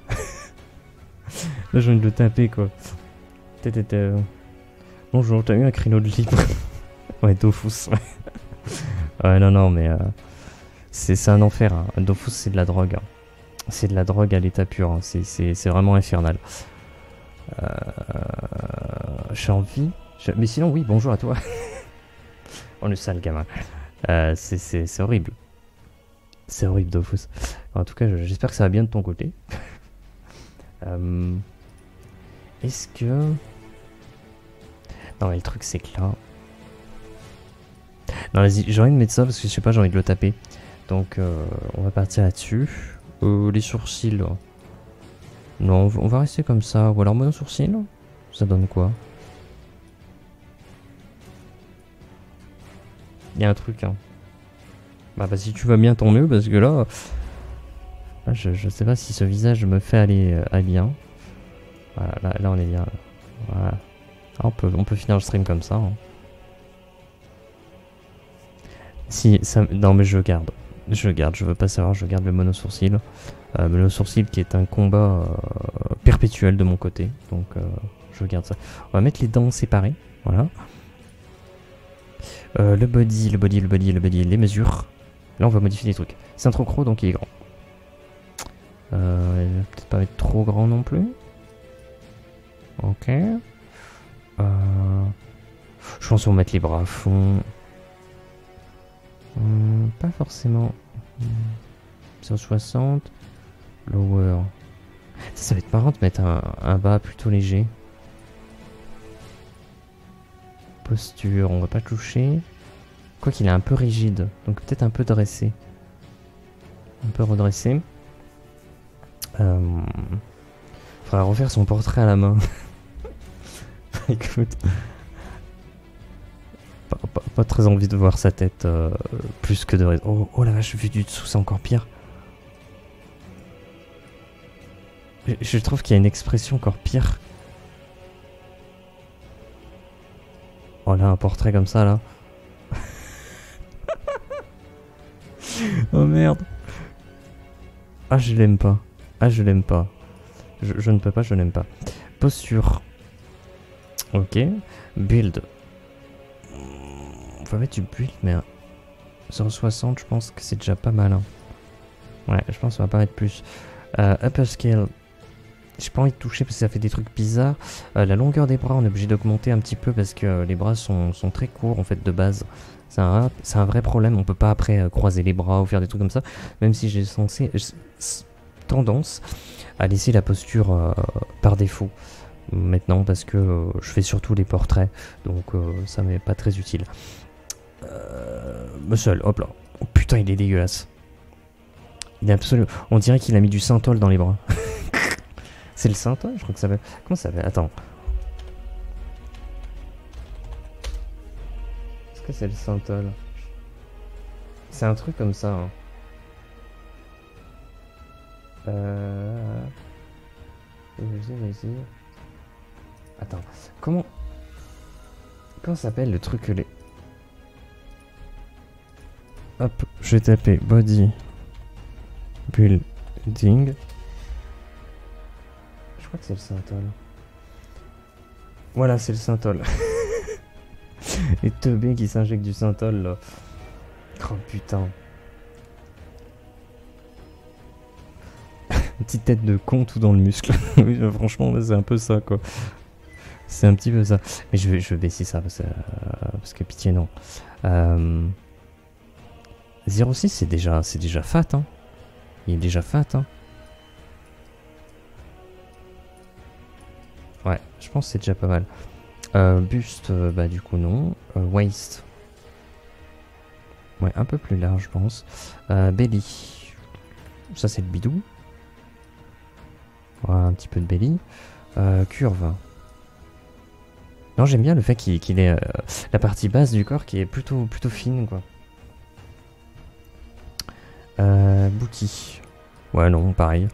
Là j'ai envie de le taper quoi. Bonjour, t'as eu un créneau de libre? Ouais, Dofus. Ouais non mais c'est un enfer, hein. Dofus c'est de la drogue. Hein. C'est de la drogue à l'état pur. Hein. C'est vraiment infernal. J'ai envie. Mais sinon, oui, bonjour à toi. Oh, le sale gamin. C'est horrible. C'est horrible, Dofus. En tout cas, j'espère que ça va bien de ton côté. Est-ce que. Non, mais le truc, c'est que là. Non, vas-y, j'ai envie de mettre ça parce que je sais pas, j'ai envie de le taper. Donc on va partir là-dessus. Les sourcils. Non, on va rester comme ça. Ou alors mono sourcil. Ça donne quoi? Il y a un truc hein. Bah si tu vas bien tant mieux parce que là... je sais pas si ce visage me fait aller bien. Voilà, là on est bien. Voilà. Ah, on peut finir le stream comme ça. Hein. Si, ça... Non mais je garde. Je veux pas savoir, je garde le mono sourcil. Le sourcil qui est un combat perpétuel de mon côté. Donc je garde ça. On va mettre les dents séparées. Voilà. Le body, les mesures. Là on va modifier des trucs. C'est un trop gros donc il est grand. Il va peut-être pas être trop grand non plus. Ok. Je pense qu'on va mettre les bras à fond. Pas forcément. 160. Lower. Ça va être marrant de mettre un bas plutôt léger. Posture, on va pas toucher. Quoi qu'il est un peu rigide, donc peut-être un peu dressé. un peu redressé. Faudra refaire son portrait à la main. Écoute, pas très envie de voir sa tête plus que de... Oh la vache, vu du dessous, c'est encore pire. Je trouve qu'il y a une expression encore pire. Oh là, un portrait comme ça, là. Oh merde. Ah, je l'aime pas. Ah, je l'aime pas. Je ne peux pas, je n'aime pas. Posture. Ok. Build. On va mettre du build, mais 0,60, je pense que c'est déjà pas mal. Hein. Ouais, je pense qu'on va pas mettre plus. Upper scale. J'ai pas envie de toucher parce que ça fait des trucs bizarres. La longueur des bras, on est obligé d'augmenter un petit peu parce que les bras sont très courts en fait de base. C'est un vrai problème. On peut pas après croiser les bras ou faire des trucs comme ça. Même si j'ai tendance à laisser la posture par défaut maintenant parce que je fais surtout les portraits. Donc ça m'est pas très utile. Muscle, hop là. Oh putain, il est dégueulasse. Il est absolument... On dirait qu'il a mis du synthol dans les bras. C'est le synthol, je crois que ça s'appelle. Comment ça s'appelle? Attends. Est-ce que c'est le synthol? C'est un truc comme ça. Hein. Vas-y. Attends. Comment ça s'appelle le truc que les... Hop, je vais taper body building. Je crois que c'est le synthol. Voilà, c'est le synthol. Les teubés qui s'injectent du synthol là. Oh putain. Une petite tête de con tout dans le muscle. Oui, franchement, c'est un peu ça quoi. C'est un petit peu ça. Mais je vais baisser ça parce que pitié non. 0,6 c'est déjà fat hein. Il est déjà fat hein. Ouais, je pense que c'est déjà pas mal. Buste, bah du coup non. Waist. Ouais, un peu plus large je pense. Belly. Ça c'est le bidou. Voilà, un petit peu de belly. Curve. Non, j'aime bien le fait qu'il ait la partie basse du corps qui est plutôt fine quoi. Booty. Ouais non, pareil.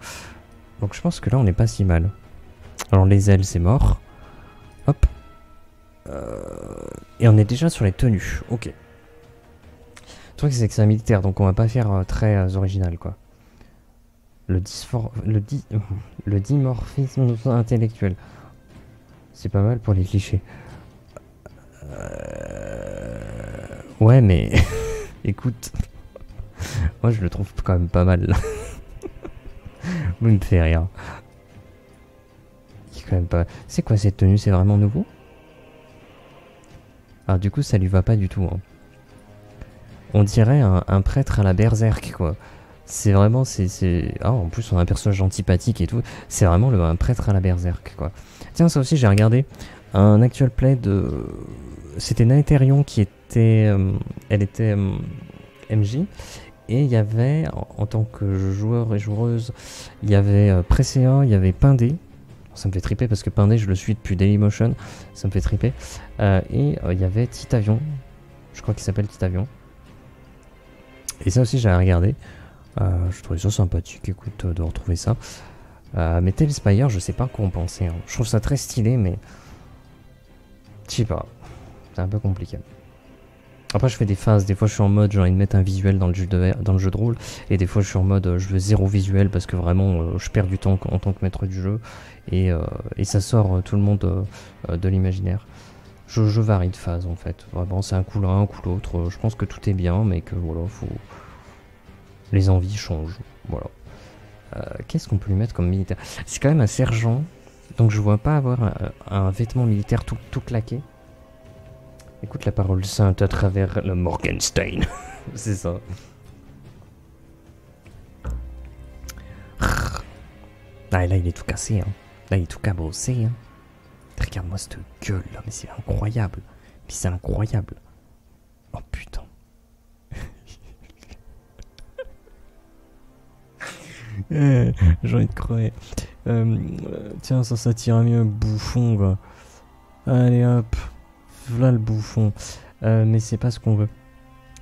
Donc je pense que là on n'est pas si mal. Alors les ailes c'est mort. Hop. Et on est déjà sur les tenues. Ok. Le truc c'est que c'est un militaire donc on va pas faire très original quoi. Le dimorphisme intellectuel. C'est pas mal pour les clichés. Ouais mais... Écoute. Moi je le trouve quand même pas mal. Vous me fait rire. Quand même pas... C'est quoi cette tenue? C'est vraiment nouveau? Alors du coup ça lui va pas du tout. Hein. On dirait un prêtre à la berserk quoi. C'est vraiment... Ah en plus on a un personnage antipathique et tout. C'est vraiment un prêtre à la berserk quoi. Tiens ça aussi j'ai regardé. Un actual play de... C'était Naetherion qui était... Elle était MJ. Et il y avait, en tant que joueur et joueuse, il y avait Presea, il y avait Pindé. Ça me fait triper parce que Pindé, je le suis depuis Dailymotion. Ça me fait triper. Et il y avait Titavion. Je crois qu'il s'appelle Titavion. Et ça aussi, j'avais regardé. Je trouvais ça sympathique, écoute, de retrouver ça. Mais Tailspire, je sais pas quoi en penser. Hein. Je trouve ça très stylé, mais... Je sais pas. C'est un peu compliqué. Après je fais des phases, des fois je suis en mode j'ai envie de mettre un visuel dans le jeu de rôle et des fois je suis en mode je veux zéro visuel parce que vraiment je perds du temps en tant que maître du jeu et ça sort tout le monde de l'imaginaire. Je varie de phase en fait, vraiment c'est un coup l'un, un coup l'autre, je pense que tout est bien mais que voilà, faut... les envies changent, voilà. Qu'est-ce qu'on peut lui mettre comme militaire? C'est quand même un sergent, donc je vois pas avoir un vêtement militaire tout claqué. Écoute la parole sainte à travers le Morgenstein. C'est ça. Ah, et là, il est tout cassé. Hein. Là, il est tout cabossé. Hein. Regarde-moi cette gueule là. Mais c'est incroyable. Mais c'est incroyable. Oh putain. J'ai envie de crever. Tiens, ça tire mieux, bouffon, quoi. Allez hop, voilà le bouffon. Mais c'est pas ce qu'on veut.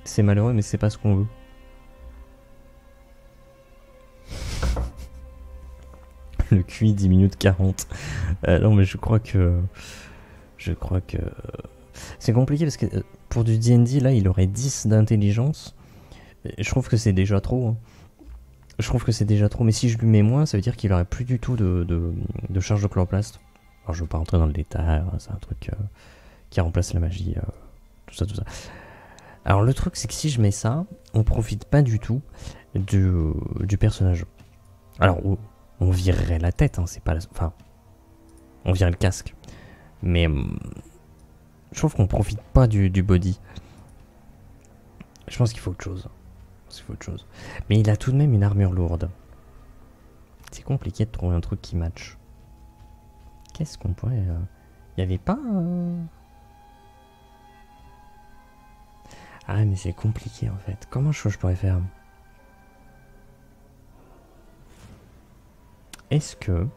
C'est malheureux, mais c'est pas ce qu'on veut. Le QI 10 minutes 40. Non, mais je crois que... C'est compliqué parce que pour du D&D, là, il aurait 10 d'intelligence. Je trouve que c'est déjà trop. Hein. Je trouve que c'est déjà trop. Mais si je lui mets moins, ça veut dire qu'il aurait plus du tout de charge de chloroplaste. Alors, je veux pas rentrer dans le détail. Hein, c'est un truc qui remplace la magie. Tout ça, tout ça. Alors, le truc, c'est que si je mets ça, on profite pas du tout du personnage. Alors, on virerait la tête. Hein, c'est pas enfin, on virerait le casque. Mais... je trouve qu'on profite pas du body. Je pense qu'il faut autre chose. Mais il a tout de même une armure lourde. C'est compliqué de trouver un truc qui match. Qu'est-ce qu'on pourrait... y avait pas... Ah mais c'est compliqué en fait. Comment je pourrais faire? Est-ce que...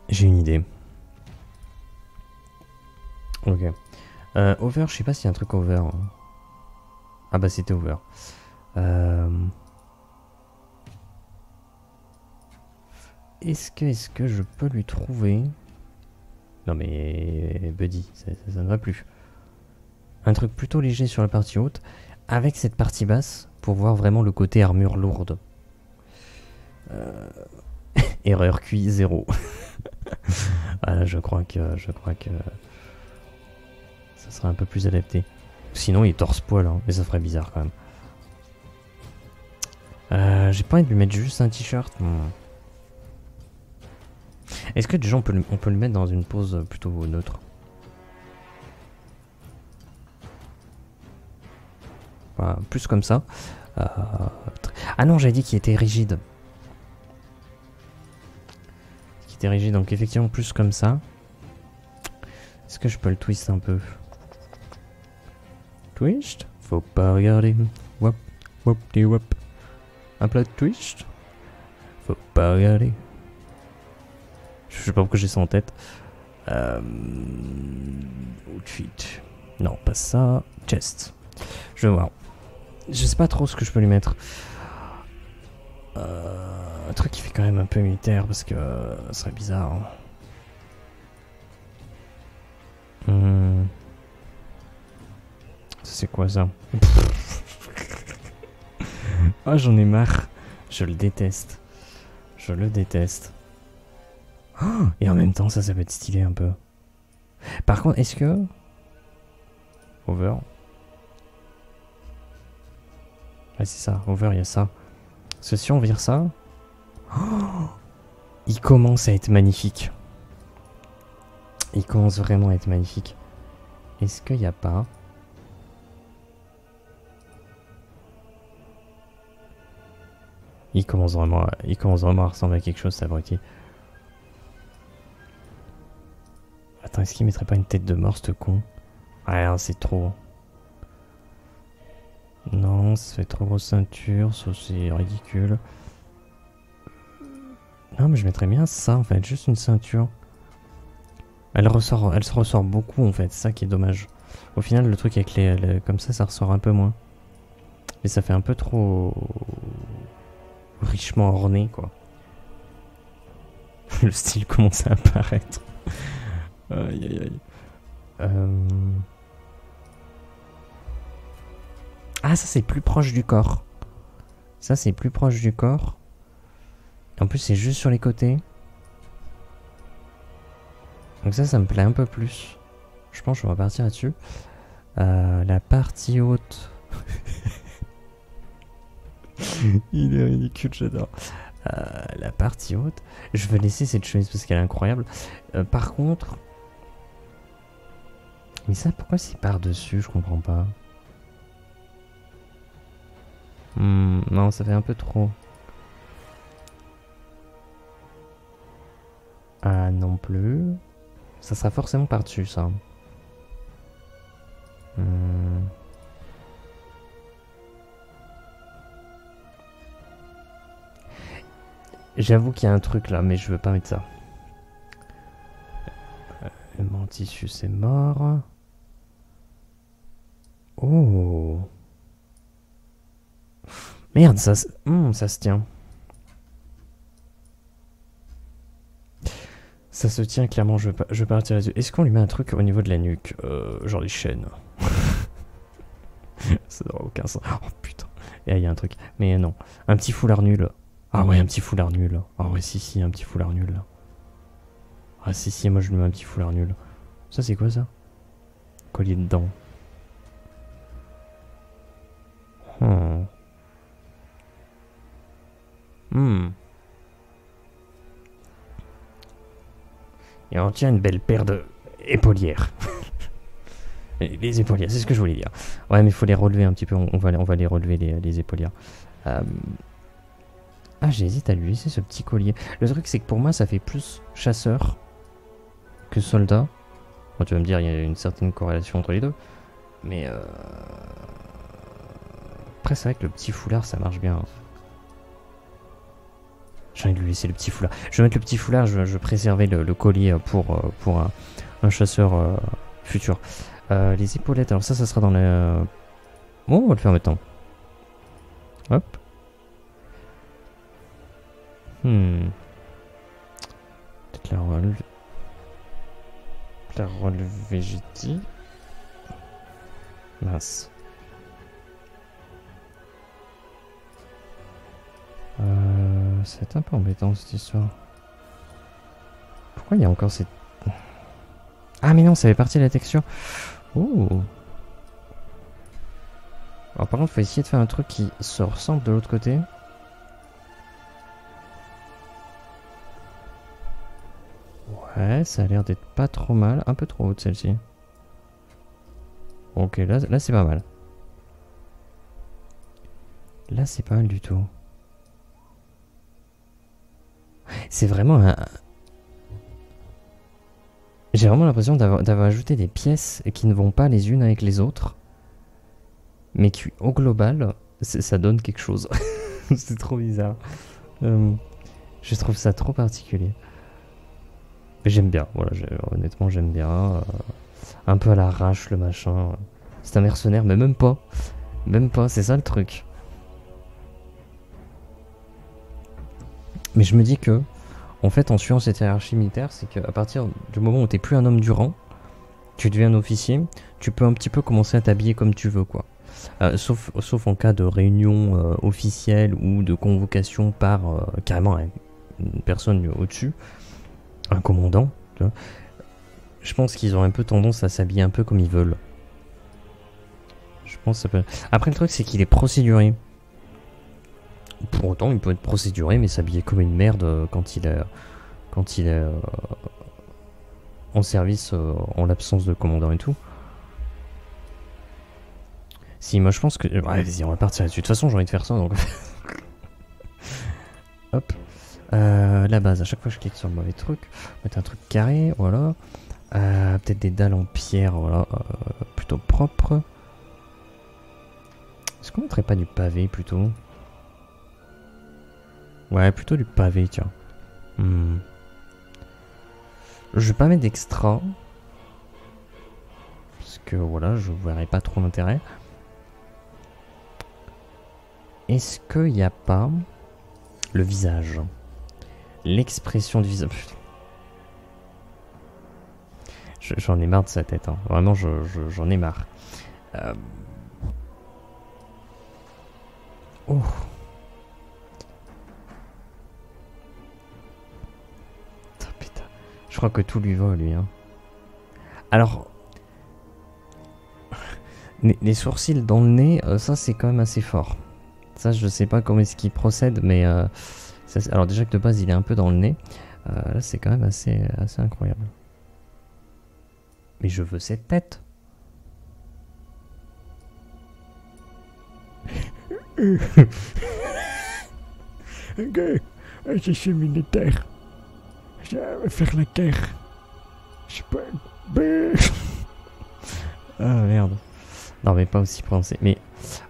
J'ai une idée. Ok. Over, je sais pas s'il y a un truc over. Ah bah c'était over. Est-ce que je peux lui trouver... Non mais... Buddy, ça ne va plus. Un truc plutôt léger sur la partie haute, avec cette partie basse, pour voir vraiment le côté armure lourde. Erreur QI 0. Voilà, je crois que... ça serait un peu plus adapté. Sinon il est torse-poil, hein, mais ça ferait bizarre quand même. J'ai pas envie de lui mettre juste un t-shirt. Est-ce que déjà on peut le mettre dans une pose plutôt neutre? Voilà, plus comme ça. Ah non, j'avais dit qu'il était rigide. Donc effectivement plus comme ça. Est-ce que je peux le twist un peu? Twist? Faut pas regarder. Wop, wop, des wop. Un plat de twist? Faut pas regarder. Je sais pas pourquoi j'ai ça en tête. Outfit. Non, pas ça. Chest. Je vais voir. Je sais pas trop ce que je peux lui mettre. Un truc qui fait quand même un peu militaire parce que ça serait bizarre. C'est quoi ça? Ah, j'en ai marre. Je le déteste. Oh, et en même temps, ça peut être stylé un peu. Par contre, est-ce que... Over. Ouais, c'est ça. Over, il y a ça. Parce que si on vire ça... Oh, il commence à être magnifique. Il commence vraiment à être magnifique. Est-ce qu'il n'y a pas... Il commence vraiment à ressembler à quelque chose, ça abruti. Attends, est-ce qu'il mettrait pas une tête de mort, ce con? Ah non, c'est trop. Non, ça fait trop grosse ceinture, ça c'est ridicule. Non, mais je mettrais bien ça en fait, juste une ceinture. Elle se ressort beaucoup en fait, c'est ça qui est dommage. Au final, le truc avec les comme ça ressort un peu moins. Mais ça fait un peu trop richement orné quoi. Le style commence à apparaître. Aïe aïe aïe. Ah, ça c'est plus proche du corps. En plus, c'est juste sur les côtés. Donc ça me plaît un peu plus. Je pense que je vais repartir là-dessus. La partie haute. Il est ridicule, j'adore. La partie haute. Je vais laisser cette chemise parce qu'elle est incroyable. Par contre... Mais ça, pourquoi c'est par-dessus? Je comprends pas. Non, ça fait un peu trop. Ah, non plus. Ça sera forcément par-dessus, ça. J'avoue qu'il y a un truc là, mais je veux pas mettre ça. Mon tissu, c'est mort. Oh. Merde, ça se tient. Ça se tient, clairement, je veux pas retirer les yeux. Est-ce qu'on lui met un truc au niveau de la nuque? Genre les chaînes. Ça n'aura aucun sens. Oh putain. Et il y a un truc. Mais non. Un petit foulard nul. Ah ouais, un petit foulard nul. Ah ouais, si, un petit foulard nul. Ah si, moi je lui mets un petit foulard nul. Ça c'est quoi ça? Collier de dents. Et on tient une belle paire de épaulières. Les épaulières, c'est ce que je voulais dire. Ouais, mais il faut les relever un petit peu. On va les relever, les épaulières. Ah, j'hésite à lui laisser ce petit collier. Le truc, c'est que pour moi, ça fait plus chasseur que soldat. Bon, tu vas me dire, il y a une certaine corrélation entre les deux. Mais après, c'est vrai que le petit foulard, ça marche bien. J'ai envie de lui laisser le petit foulard. Je vais mettre le petit foulard, je vais préserver le collier pour un chasseur futur. Les épaulettes, alors ça sera dans la... Bon, on va le faire maintenant. Hop. Peut-être la relever, j'ai dit. Mince. C'est un peu embêtant cette histoire. Pourquoi il y a encore cette... Ah mais non, ça fait partie de la texture. Oh. Alors par contre, il faut essayer de faire un truc qui se ressemble de l'autre côté. Ouais, ça a l'air d'être pas trop mal. Un peu trop haute celle-ci. Ok, là c'est pas mal. Là c'est pas mal du tout. C'est vraiment un... J'ai vraiment l'impression d'avoir ajouté des pièces qui ne vont pas les unes avec les autres. Mais qui, au global, ça donne quelque chose. C'est trop bizarre. Je trouve ça trop particulier. Mais j'aime bien, voilà, honnêtement j'aime bien. Un peu à l'arrache le machin. C'est un mercenaire, mais même pas. Même pas, c'est ça le truc. Mais je me dis que, en fait, en suivant cette hiérarchie militaire, c'est qu'à partir du moment où t'es plus un homme du rang, tu deviens un officier, tu peux un petit peu commencer à t'habiller comme tu veux, quoi. Sauf en cas de réunion officielle ou de convocation par carrément une personne au-dessus, un commandant, tu vois. Je pense qu'ils ont un peu tendance à s'habiller un peu comme ils veulent. Je pense que ça peut... Après, le truc, c'est qu'il est procéduré. Pour autant, il peut être procéduré, mais s'habiller comme une merde quand il est en service en l'absence de commandant et tout. Si, moi je pense que... Ouais, vas-y, on va partir là-dessus. De toute façon, j'ai envie de faire ça, donc... Hop. La base, à chaque fois je clique sur le mauvais truc. Mettre un truc carré, voilà. Peut-être des dalles en pierre, voilà. Plutôt propre. Est-ce qu'on mettrait pas du pavé, plutôt? Ouais, plutôt du pavé, tiens. Je vais pas mettre d'extra. Parce que, voilà, je verrai pas trop l'intérêt. Est-ce qu'il n'y a pas le visage? L'expression du visage. J'en ai marre de sa tête, hein. Vraiment, j'en ai marre. Oh. Putain. Je crois que tout lui va, lui. Hein. Alors... Les sourcils dans le nez, ça c'est quand même assez fort. Ça, je sais pas comment est-ce qu'il procède, mais... alors déjà que de base, il est un peu dans le nez. Là, c'est quand même assez incroyable. Mais je veux cette tête. Ok, je suis militaire. Je vais faire la guerre. Je peux... Ah merde. Non mais pas aussi pensé. Mais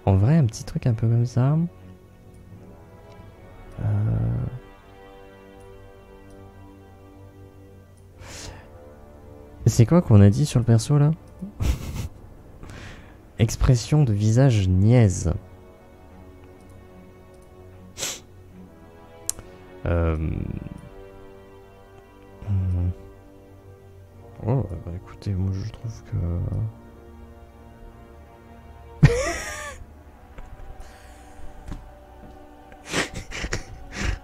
en vrai, un petit truc un peu comme ça. C'est quoi qu'on a dit sur le perso là? Expression de visage niaise. Oh bah écoutez, moi je trouve que...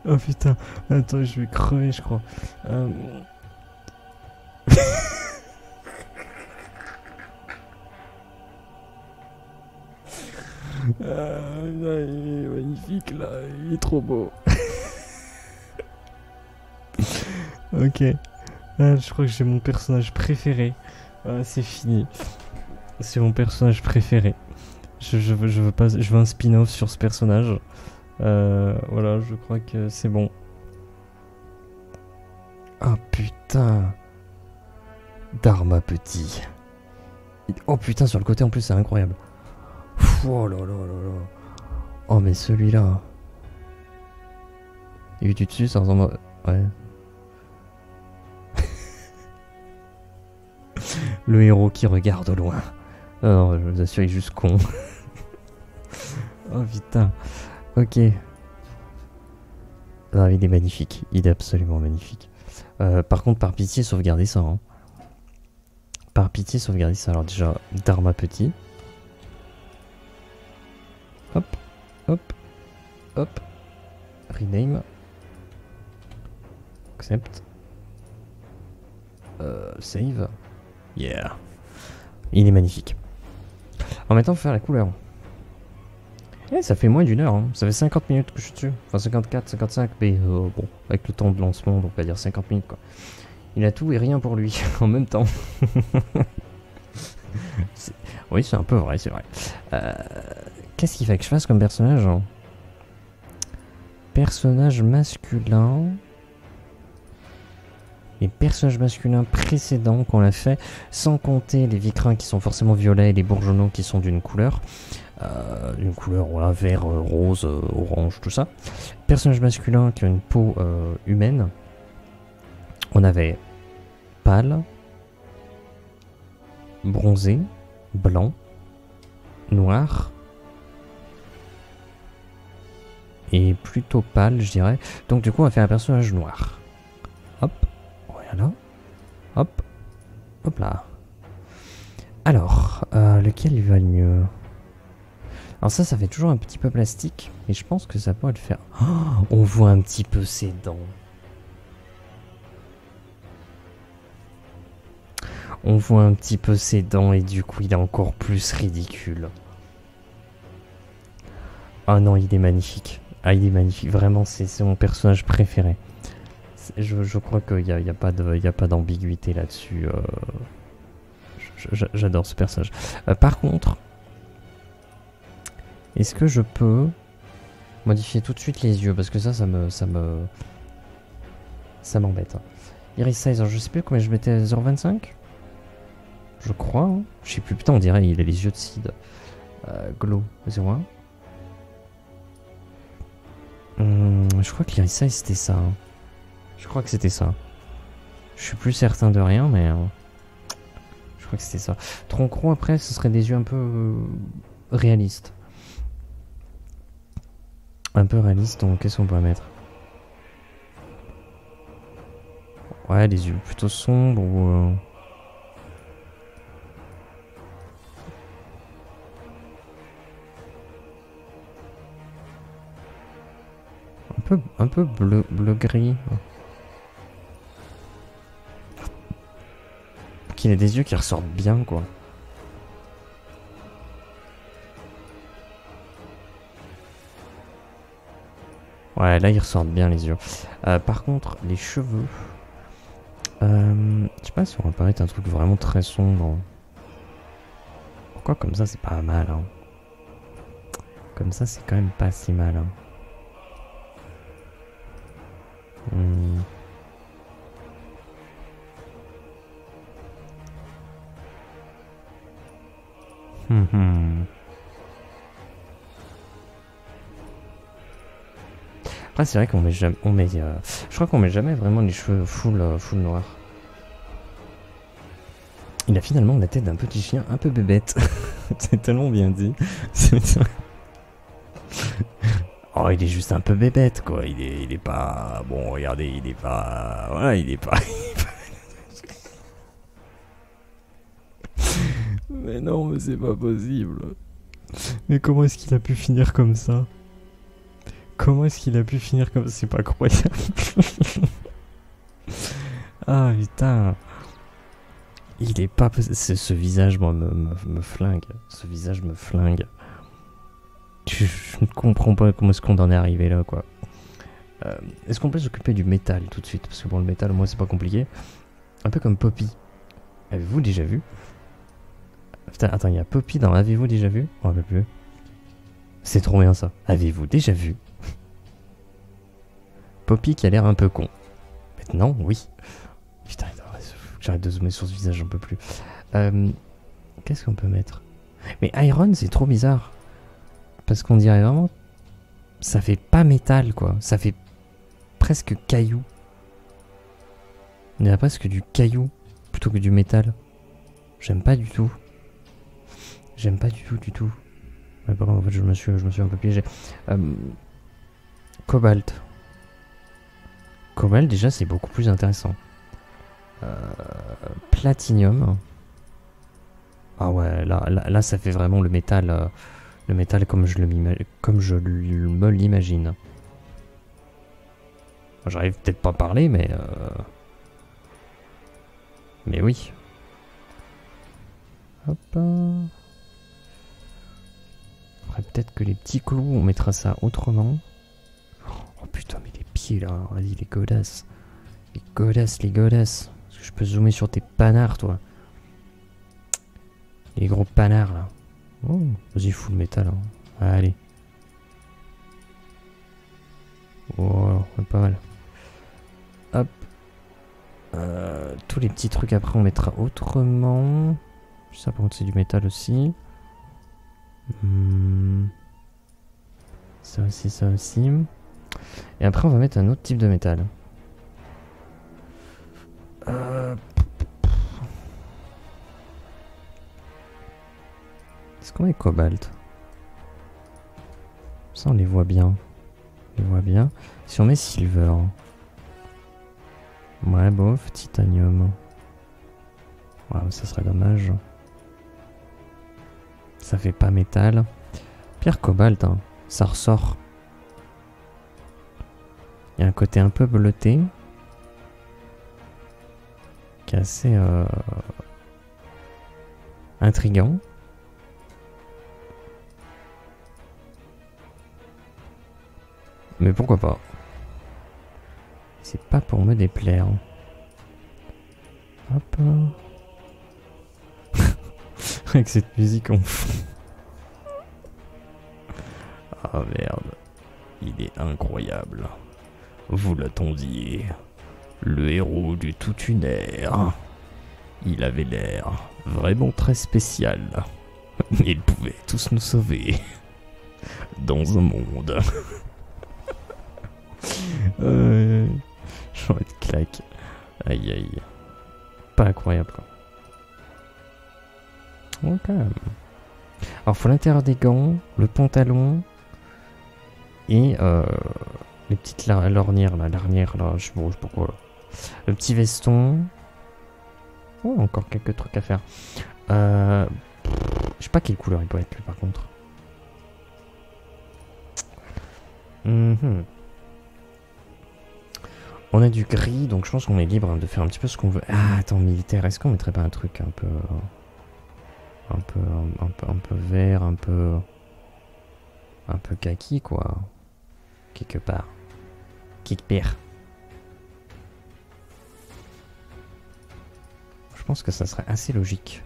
Oh putain, attends, je vais crever je crois. Il est magnifique là, il est trop beau. Ok, je crois que j'ai mon personnage préféré. C'est fini. C'est mon personnage préféré. Je veux un spin-off sur ce personnage. Voilà, je crois que c'est bon. Ah putain. Dharma petit. Oh putain, sur le côté en plus c'est incroyable. Oh là là là là. Oh mais celui-là. Et du dessus ça ressemble à... Ouais. Le héros qui regarde au loin. Non, je vous assure, il est juste con. Oh putain. Ok. Non, il est magnifique. Il est absolument magnifique. Par contre, par pitié, sauvegardez ça. Hein. Par pitié, sauvegardez ça. Alors déjà, Dharma petit. Hop, hop, hop. Rename. Accept. Save. Yeah. Il est magnifique. En même temps, faut faire la couleur. Eh, ça fait moins d'une heure. Hein. Ça fait 50 minutes que je suis dessus. Enfin, 54, 55. Mais bon, avec le temps de lancement, donc on va dire 50 minutes quoi. Il a tout et rien pour lui en même temps. Oui, c'est un peu vrai, c'est vrai. Qu'est-ce qu'il fait que je fasse comme personnage hein? Personnage masculin. Les personnages masculins précédents qu'on a fait, sans compter les vicrins qui sont forcément violets et les bourgeonnons qui sont d'une couleur. Voilà, vert, rose, orange, tout ça. Personnages masculins qui ont une peau humaine. On avait pâle, bronzé, blanc, noir et plutôt pâle, je dirais. Donc du coup, on va faire un personnage noir. Hop, voilà. Hop, hop là. Alors, lequel il va le mieux? Alors ça fait toujours un petit peu plastique, mais je pense que ça pourrait le faire. Oh, on voit un petit peu ses dents. On voit un petit peu ses dents et du coup il est encore plus ridicule. Ah non, il est magnifique. Ah, il est magnifique. Vraiment, c'est mon personnage préféré. Je crois qu'il n'y a pas d'ambiguïté là-dessus. J'adore ce personnage. Par contre... Est-ce que je peux modifier tout de suite les yeux? Parce que ça m'embête. Iris size, je sais plus combien je mettais, 0,25 je crois. Hein. Je sais plus, putain, on dirait il a les yeux de Sid. Glow, 0,1. Je crois que l'iris size c'était ça. Hein. Je crois que c'était ça. Je suis plus certain de rien, mais je crois que c'était ça. Tronc rond après, ce serait des yeux un peu réalistes. Un peu réaliste, donc qu'est-ce qu'on pourrait mettre? Ouais, les yeux plutôt sombres ou... Un peu bleu-gris. Qu'il ait des yeux qui ressortent bien, quoi. Ouais, là ils ressortent bien les yeux. Par contre, les cheveux... je sais pas si on va paraître un truc vraiment très sombre. Pourquoi comme ça c'est pas mal hein. Comme ça c'est quand même pas si mal hein. Après c'est vrai qu'on met jamais, je crois qu'on met jamais vraiment les cheveux full noirs. Il a finalement la tête d'un petit chien un peu bébête. C'est tellement bien dit. Oh, il est juste un peu bébête, quoi. Il est pas... Bon, regardez, il est pas... Ouais, il est pas... Mais non, mais c'est pas possible. Mais comment est-ce qu'il a pu finir comme ça? Comment est-ce qu'il a pu finir comme ça? C'est pas croyable. Ah, putain. Il est pas... Ce visage, moi, me flingue. Ce visage me flingue. Je ne comprends pas comment est-ce qu'on en est arrivé là, quoi. Est-ce qu'on peut s'occuper du métal tout de suite? Parce que bon, le métal, moi, c'est pas compliqué. Un peu comme Poppy. Avez-vous déjà vu? Putain, attends, il y a Poppy dans Avez-vous déjà vu? Je me rappelle plus. C'est trop bien, ça. Avez-vous déjà vu? Poppy qui a l'air un peu con. Maintenant, oui. Putain, j'arrête de zoomer sur ce visage, j'en peux plus. Qu'est-ce qu'on peut mettre? Mais Iron, c'est trop bizarre. Parce qu'on dirait vraiment... Ça fait pas métal, quoi. Ça fait presque caillou. On dirait presque du caillou plutôt que du métal. J'aime pas du tout. J'aime pas du tout. Ouais, par contre, en fait, je me suis un peu piégé. Cobalt. Cobalt, déjà, c'est beaucoup plus intéressant. Platinium. Ah ouais, là, ça fait vraiment le métal comme je me l'imagine. J'arrive peut-être pas à parler, mais oui. Hop. Après, peut-être que les petits clous, on mettra ça autrement. Oh putain, mais les pieds là, vas-y, les godasses. Les godasses. Est-ce que je peux zoomer sur tes panards, toi? Les gros panards là. Oh, vas-y, fous le métal. Hein. Allez. Oh, pas mal. Hop. Tous les petits trucs après, on mettra autrement. Ça, par contre, c'est du métal aussi. Ça aussi. Et après, on va mettre un autre type de métal. Est-ce qu'on met cobalt? Ça, on les voit bien. Si on met silver. Ouais, bof, titanium. Ouais, ça serait dommage. Ça fait pas métal. Pierre cobalt, hein, ça ressort. Il y a un côté un peu bleuté. Qui est assez intriguant. Mais pourquoi pas? C'est pas pour me déplaire. Hop. Avec cette musique en fond. Ah merde. Il est incroyable. Vous l'attendiez. Le héros du tout une ère. Il avait l'air vraiment très spécial. Mais il pouvait tous nous sauver. Dans un monde. J'en ai de claque. Aïe aïe. Pas incroyable quoi. Ok. Alors faut l'intérieur des gants, le pantalon et les petites lorgnières là, l'arnière là, je sais pas pourquoi là. Le petit veston. Oh, encore quelques trucs à faire. Je sais pas quelle couleur il peut être lui par contre. On a du gris, donc je pense qu'on est libre hein, de faire un petit peu ce qu'on veut. Ah, attends, militaire, est-ce qu'on mettrait pas un truc un peu vert, un peu kaki, quoi. Quelque part. Quelque part. Je pense que ça serait assez logique.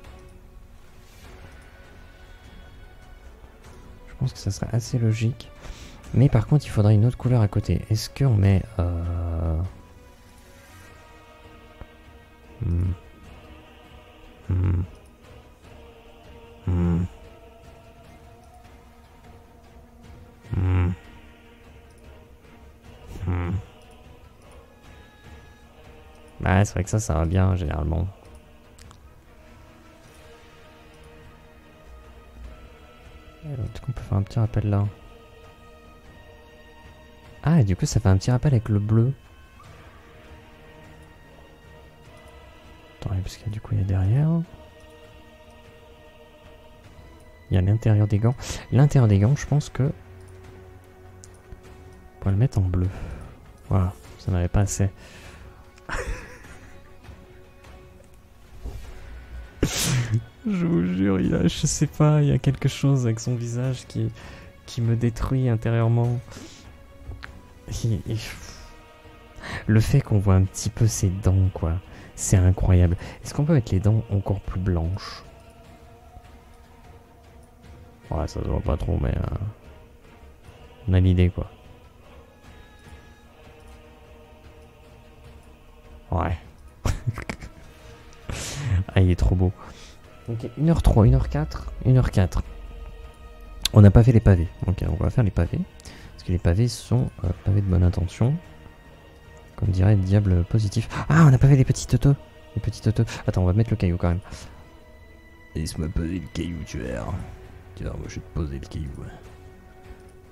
Mais par contre, il faudrait une autre couleur à côté. Est-ce qu'on met... Bah, c'est vrai que ça va bien, généralement. petit rappel là. Ah, et du coup, ça fait un petit rappel avec le bleu. Attends, parce que du coup, il y a derrière. Il y a l'intérieur des gants. L'intérieur des gants, je pense que... On pourrait le mettre en bleu. Voilà, ça n'avait pas assez. Je vous jure, je sais pas, il y a quelque chose avec son visage qui me détruit intérieurement. Le fait qu'on voit un petit peu ses dents, quoi, c'est incroyable. Est-ce qu'on peut mettre les dents encore plus blanches? Ouais, ça se voit pas trop, mais on a l'idée, quoi. Ouais. Ah, il est trop beau. Ok, 1h03, 1h04, 1h04. On n'a pas fait les pavés. Ok, on va faire les pavés. Parce que les pavés sont pavés de bonne intention. Comme dirait le diable positif. Ah, on n'a pas fait les petits autos. Les petits autos. Attends, on va mettre le caillou quand même. Laisse-moi poser le caillou, tu verras. Tu verras, moi je vais te poser le caillou.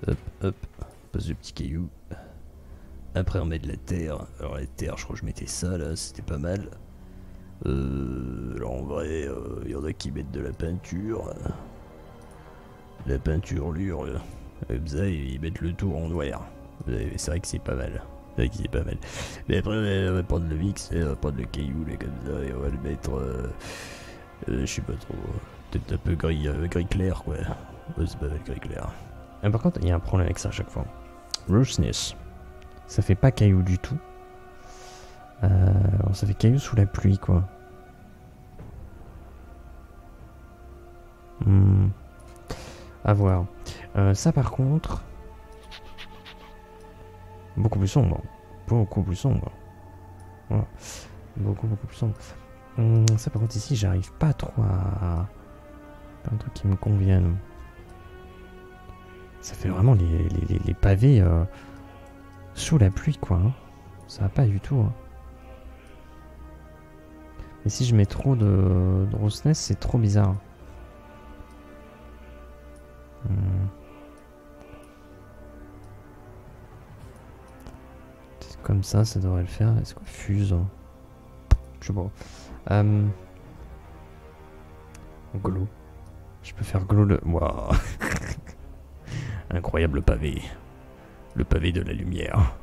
Hop, hop. Pose le petit caillou. Après on met de la terre. Alors la terre, je crois que je mettais ça là, c'était pas mal. Alors en vrai, y en a qui mettent de la peinture. La peinture lure, comme ça, ils mettent le tour en noir. C'est vrai que c'est pas mal. C'est vrai que c'est pas mal. Mais après, on va prendre le mix, on va prendre le caillou là, comme ça, et on va le mettre. Je sais pas trop. Peut-être un peu gris clair, quoi. Ouais, c'est pas mal gris clair. Par contre, il y a un problème avec ça à chaque fois. Roughness. Ça fait pas caillou du tout. Ça fait caillou sous la pluie, quoi. À voir. Ça, par contre... Beaucoup plus sombre. Beaucoup plus sombre. Voilà. Beaucoup plus sombre. Ça, par contre, ici, j'arrive pas trop à... Pas un truc qui me convienne. Ça fait vraiment les pavés sous la pluie, quoi. Hein. Ça va pas du tout. Hein. Et si je mets trop de roughness, c'est trop bizarre. Comme ça devrait le faire. Est-ce qu'on fuse? Je sais pas. Glow. Je peux faire glow le... Waouh. Incroyable pavé. Le pavé de la lumière.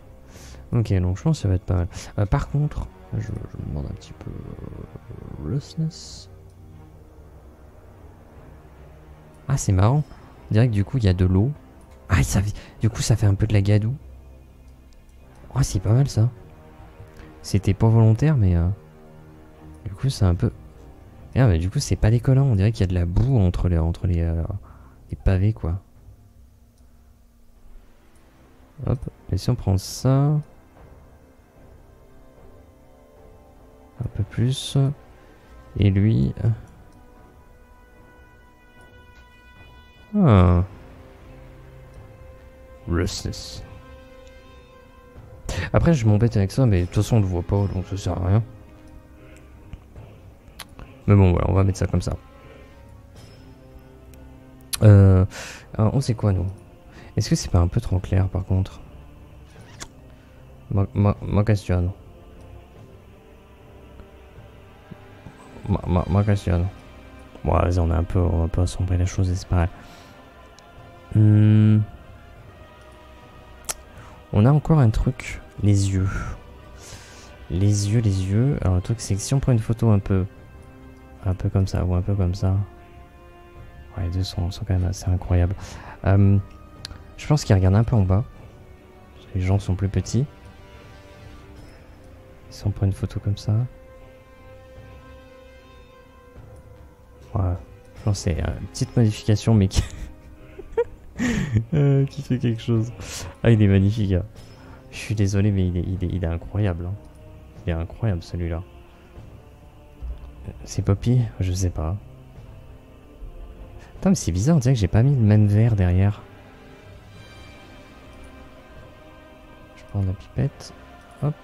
Ok, donc je pense que ça va être pas mal. Par contre, je me demande un petit peu... Roughness. Ah, c'est marrant. On dirait que du coup, il y a de l'eau. Ah, du coup, ça fait un peu de la gadoue. Oh, c'est pas mal ça. C'était pas volontaire, mais du coup, c'est un peu. Ah, mais du coup, c'est pas décollant. On dirait qu'il y a de la boue entre les pavés, quoi. Hop. Et si on prend ça. Un peu plus. Et lui. Ah. Restless. Après, je m'embête avec ça, mais de toute façon, on le voit pas, donc ça sert à rien. Mais bon, voilà, on va mettre ça comme ça. On sait quoi, nous? Est-ce que c'est pas un peu trop clair, par contre? Ma question. Ma question. Bon, vas-y, on va un peu assombrer la chose, et c'est pas grave. On a encore un truc, les yeux. Les yeux. Alors le truc c'est que si on prend une photo un peu comme ça ou un peu comme ça. Ouais, les deux sont quand même assez incroyables. Je pense qu'ils regardent un peu en bas. Parce que les gens sont plus petits. Si on prend une photo comme ça. Voilà. Je pense que c'est une petite modification mais qui... qui fait quelque chose. Ah, il est magnifique. Hein. Je suis désolé, mais il est incroyable. Hein. Il est incroyable celui-là. C'est Poppy? Je sais pas. Attends, mais c'est bizarre, on dirait que j'ai pas mis le même verre derrière. Je prends la pipette. Hop.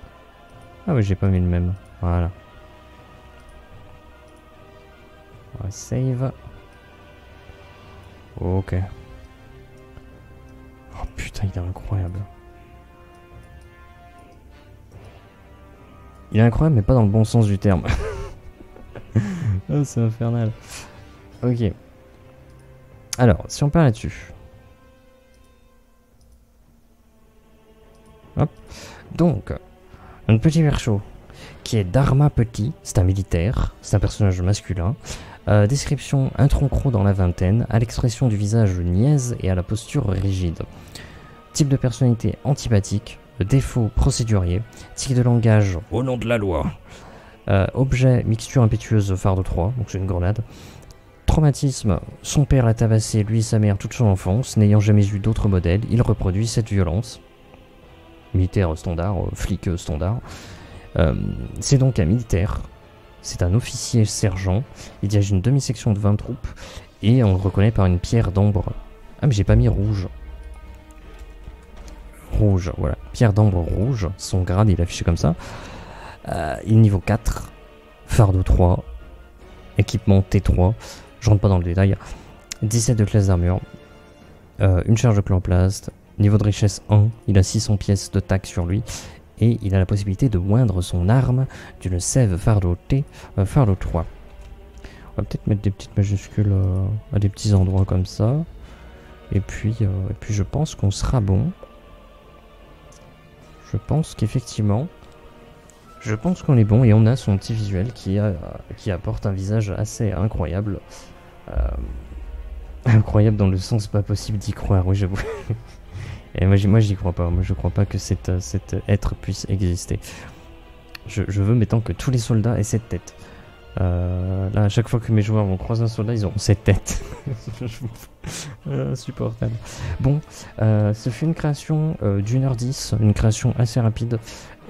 Ah oui, j'ai pas mis le même. Voilà. On va save. Ok. Putain, il est incroyable. Il est incroyable, mais pas dans le bon sens du terme. Oh, c'est infernal. Ok. Alors, si on part là-dessus. Hop. Donc, un petit perso qui est Dharma Petit, c'est un militaire, c'est un personnage masculin. Description, un tronc croc dans la vingtaine, à l'expression du visage niaise et à la posture rigide. Type de personnalité antipathique, défaut procédurier, tic de langage au nom de la loi. Objet, mixture impétueuse fardeau 3, donc c'est une grenade. Traumatisme, son père l'a tabassé, lui et sa mère toute son enfance, n'ayant jamais eu d'autre modèle, il reproduit cette violence. Militaire standard, flic standard. C'est donc un militaire, c'est un officier sergent, il dirige une demi-section de 20 troupes, et on le reconnaît par une pierre d'ambre. Ah mais j'ai pas mis rouge. Rouge, voilà, pierre d'ambre rouge, son grade il est affiché comme ça. Il est niveau 4, fardeau 3, équipement T3, je rentre pas dans le détail, 17 de classe d'armure, une charge de clamplast, niveau de richesse 1, il a 600 pièces de tac sur lui, et il a la possibilité de moindre son arme d'une sève fardeau T, fardeau 3. On va peut-être mettre des petites majuscules à des petits endroits comme ça, et puis je pense qu'on sera bon. Je pense qu'effectivement, je pense qu'on est bon et on a son petit visuel qui apporte un visage assez incroyable. Incroyable dans le sens pas possible d'y croire, oui j'avoue. Et moi j'y crois pas, moi je crois pas que cet être puisse exister. Je veux maintenant que tous les soldats aient cette tête. Là à chaque fois que mes joueurs vont croiser un soldat, ils auront cette tête. Insupportable. Bon, ce fut une création d'1h10, une création assez rapide.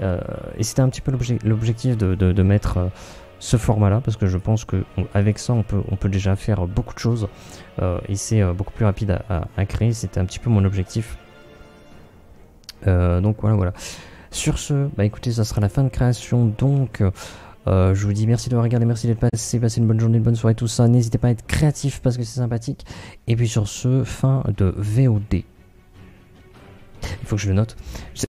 Et c'était un petit peu l'objectif de mettre ce format là, parce que je pense qu'avec ça on peut déjà faire beaucoup de choses, et c'est beaucoup plus rapide à créer. C'était un petit peu mon objectif. Donc voilà. Sur ce, bah écoutez, ça sera la fin de création, donc je vous dis merci de regarder, merci d'être passé, passez une bonne journée, une bonne soirée, tout ça. N'hésitez pas à être créatif parce que c'est sympathique. Et puis sur ce, fin de VOD. Il faut que je le note.